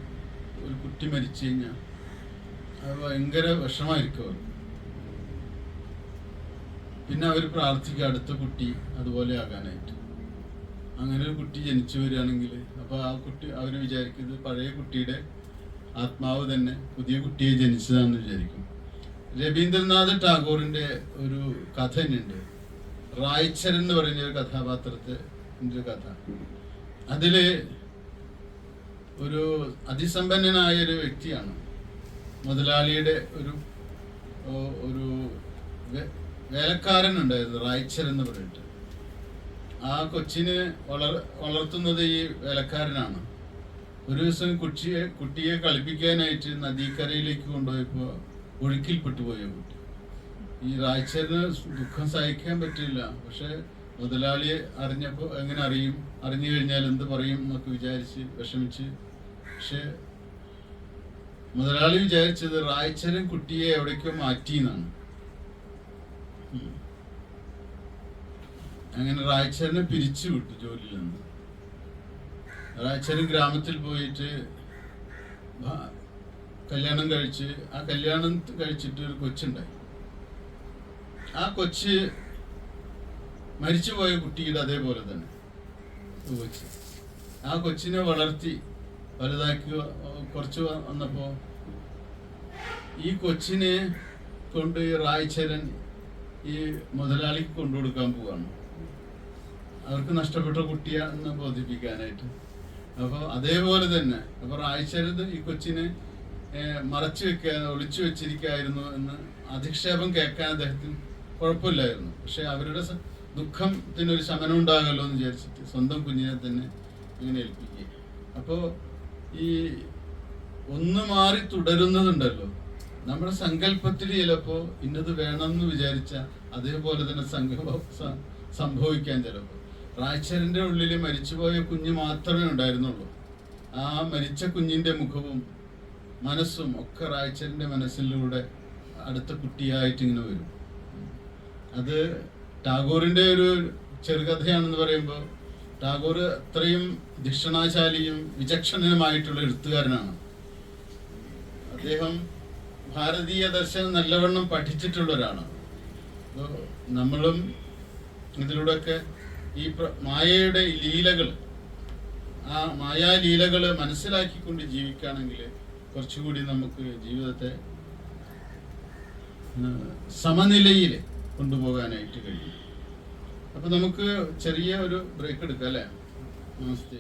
ഒരു കുട്ടി മരിച്ചു കഴിഞ്ഞാൽ അത് ഭയങ്കര വിഷമായിരിക്കും അവർക്ക്. പിന്നെ അവർ പ്രാർത്ഥിക്കുക അടുത്ത കുട്ടി അതുപോലെ ആകാനായിട്ട്. അങ്ങനെ ഒരു കുട്ടി ജനിച്ചു വരികയാണെങ്കിൽ അപ്പോൾ ആ കുട്ടി അവർ വിചാരിക്കുന്നത് പഴയ കുട്ടിയുടെ ആത്മാവ് തന്നെ പുതിയ കുട്ടിയെ ജനിച്ചതാണെന്ന് വിചാരിക്കും. രവീന്ദ്രനാഥ് ടാഗോറിന്റെ ഒരു കഥ തന്നെയുണ്ട്. റായ്ചരൻ എന്ന് പറയുന്ന ഒരു കഥാപാത്രത്തിന്റെ കഥ. അതില് ഒരു അതിസമ്പന്നനായ ഒരു വ്യക്തിയാണ്. മുതലാളിയുടെ ഒരു വേലക്കാരനുണ്ടായിരുന്നു, റായ്ചരൻ എന്ന് പറഞ്ഞിട്ട്. ആ കൊച്ചിനെ വളർത്തുന്നത് ഈ വേലക്കാരനാണ്. ഒരു ദിവസം കുട്ടിയെ കളിപ്പിക്കാനായിട്ട് നദീക്കരയിലേക്ക് കൊണ്ടുപോയപ്പോൾ ഒഴുക്കിൽപ്പെട്ടു പോയ കുട്ടി. ഈ റായ്ചരന് ദുഃഖം സഹിക്കാൻ പറ്റില്ല. പക്ഷെ മുതലാളിയെ അറിഞ്ഞപ്പോൾ എങ്ങനെ അറിയും, അറിഞ്ഞു കഴിഞ്ഞാൽ എന്ത് പറയും എന്നൊക്കെ വിചാരിച്ച് വിഷമിച്ച്. പക്ഷെ മുതലാളി വിചാരിച്ചത് റായ്ചരൻ കുട്ടിയെ എവിടേക്കോ മാറ്റിയെന്നാണ്. അങ്ങനെ റായ്ചരനെ പിരിച്ചു വിട്ടു ജോലിയിൽ നിന്ന്. റായ്ചരൻ ഗ്രാമത്തിൽ പോയിട്ട് കല്യാണം കഴിച്ച്, ആ കല്യാണം കഴിച്ചിട്ട് ഒരു കൊച്ചുണ്ടായി. ആ കൊച്ച് മരിച്ചുപോയ കുട്ടിയുടെ അതേപോലെ തന്നെ കൊച്ച്. ആ കൊച്ചിനെ വളർത്തി വലുതാക്കി കുറച്ച് വന്നപ്പോ ഈ കൊച്ചിനെ കൊണ്ട് റായ്ചരൻ ഈ മുതലാളിക്ക് കൊണ്ടുകൊടുക്കാൻ പോവാണ്, അവർക്ക് നഷ്ടപ്പെട്ട കുട്ടിയാണെന്ന് ബോധിപ്പിക്കാനായിട്ട്. അപ്പോൾ അതേപോലെ തന്നെ അപ്പോൾ റായ്ചരൻ ഈ കൊച്ചിനെ മറച്ചു വെക്കാൻ, ഒളിച്ചു വെച്ചിരിക്കായിരുന്നു എന്ന് അധിക്ഷേപം കേൾക്കാൻ അദ്ദേഹത്തിന് കുഴപ്പമില്ലായിരുന്നു. പക്ഷെ അവരുടെ ദുഃഖത്തിനൊരു ശമനം ഉണ്ടാകല്ലോ എന്ന് വിചാരിച്ചിട്ട് സ്വന്തം കുഞ്ഞിനെ തന്നെ ഇങ്ങനെ ഏൽപ്പിക്കുക. അപ്പോൾ ഈ ഒന്ന് മാറി തുടരുന്നതുണ്ടല്ലോ, നമ്മുടെ സങ്കല്പത്തിൽ ചിലപ്പോൾ ഇന്നത് വേണമെന്ന് വിചാരിച്ച അതേപോലെ തന്നെ സംഭവിക്കാൻ ചിലപ്പോൾ. റായ്ചരൻ്റെ ഉള്ളിൽ മരിച്ചുപോയ കുഞ്ഞ് മാത്രമേ ഉണ്ടായിരുന്നുള്ളൂ. ആ മരിച്ച കുഞ്ഞിൻ്റെ മുഖവും മനസ്സും ഒക്കെ റായ്ചരൻ്റെ മനസ്സിലൂടെ അടുത്ത കുട്ടിയായിട്ട് ഇങ്ങനെ വരും. അത് ടാഗോറിൻ്റെ ഒരു ചെറുകഥയാണെന്ന് പറയുമ്പോൾ ടാഗോർ അത്രയും ധിഷണാശാലിയും വിചക്ഷണനുമായിട്ടുള്ള എഴുത്തുകാരനാണ്. അദ്ദേഹം ഭാരതീയ ദർശനം നല്ലവണ്ണം പഠിച്ചിട്ടുള്ള ഒരാളാണ്. അപ്പോൾ നമ്മളും ഇതിലൂടെയൊക്കെ ഈ മായയുടെ ലീലകൾ, ആ മായാലീലകൾ മനസ്സിലാക്കിക്കൊണ്ട് ജീവിക്കുകയാണെങ്കിൽ കുറച്ചുകൂടി നമുക്ക് ജീവിതത്തെ സമനിലയിൽ കൊണ്ടുപോകാനായിട്ട് കഴിയും. അപ്പോൾ നമുക്ക് ചെറിയ ഒരു ബ്രേക്ക് എടുക്കാം അല്ലേ? നമസ്തേ.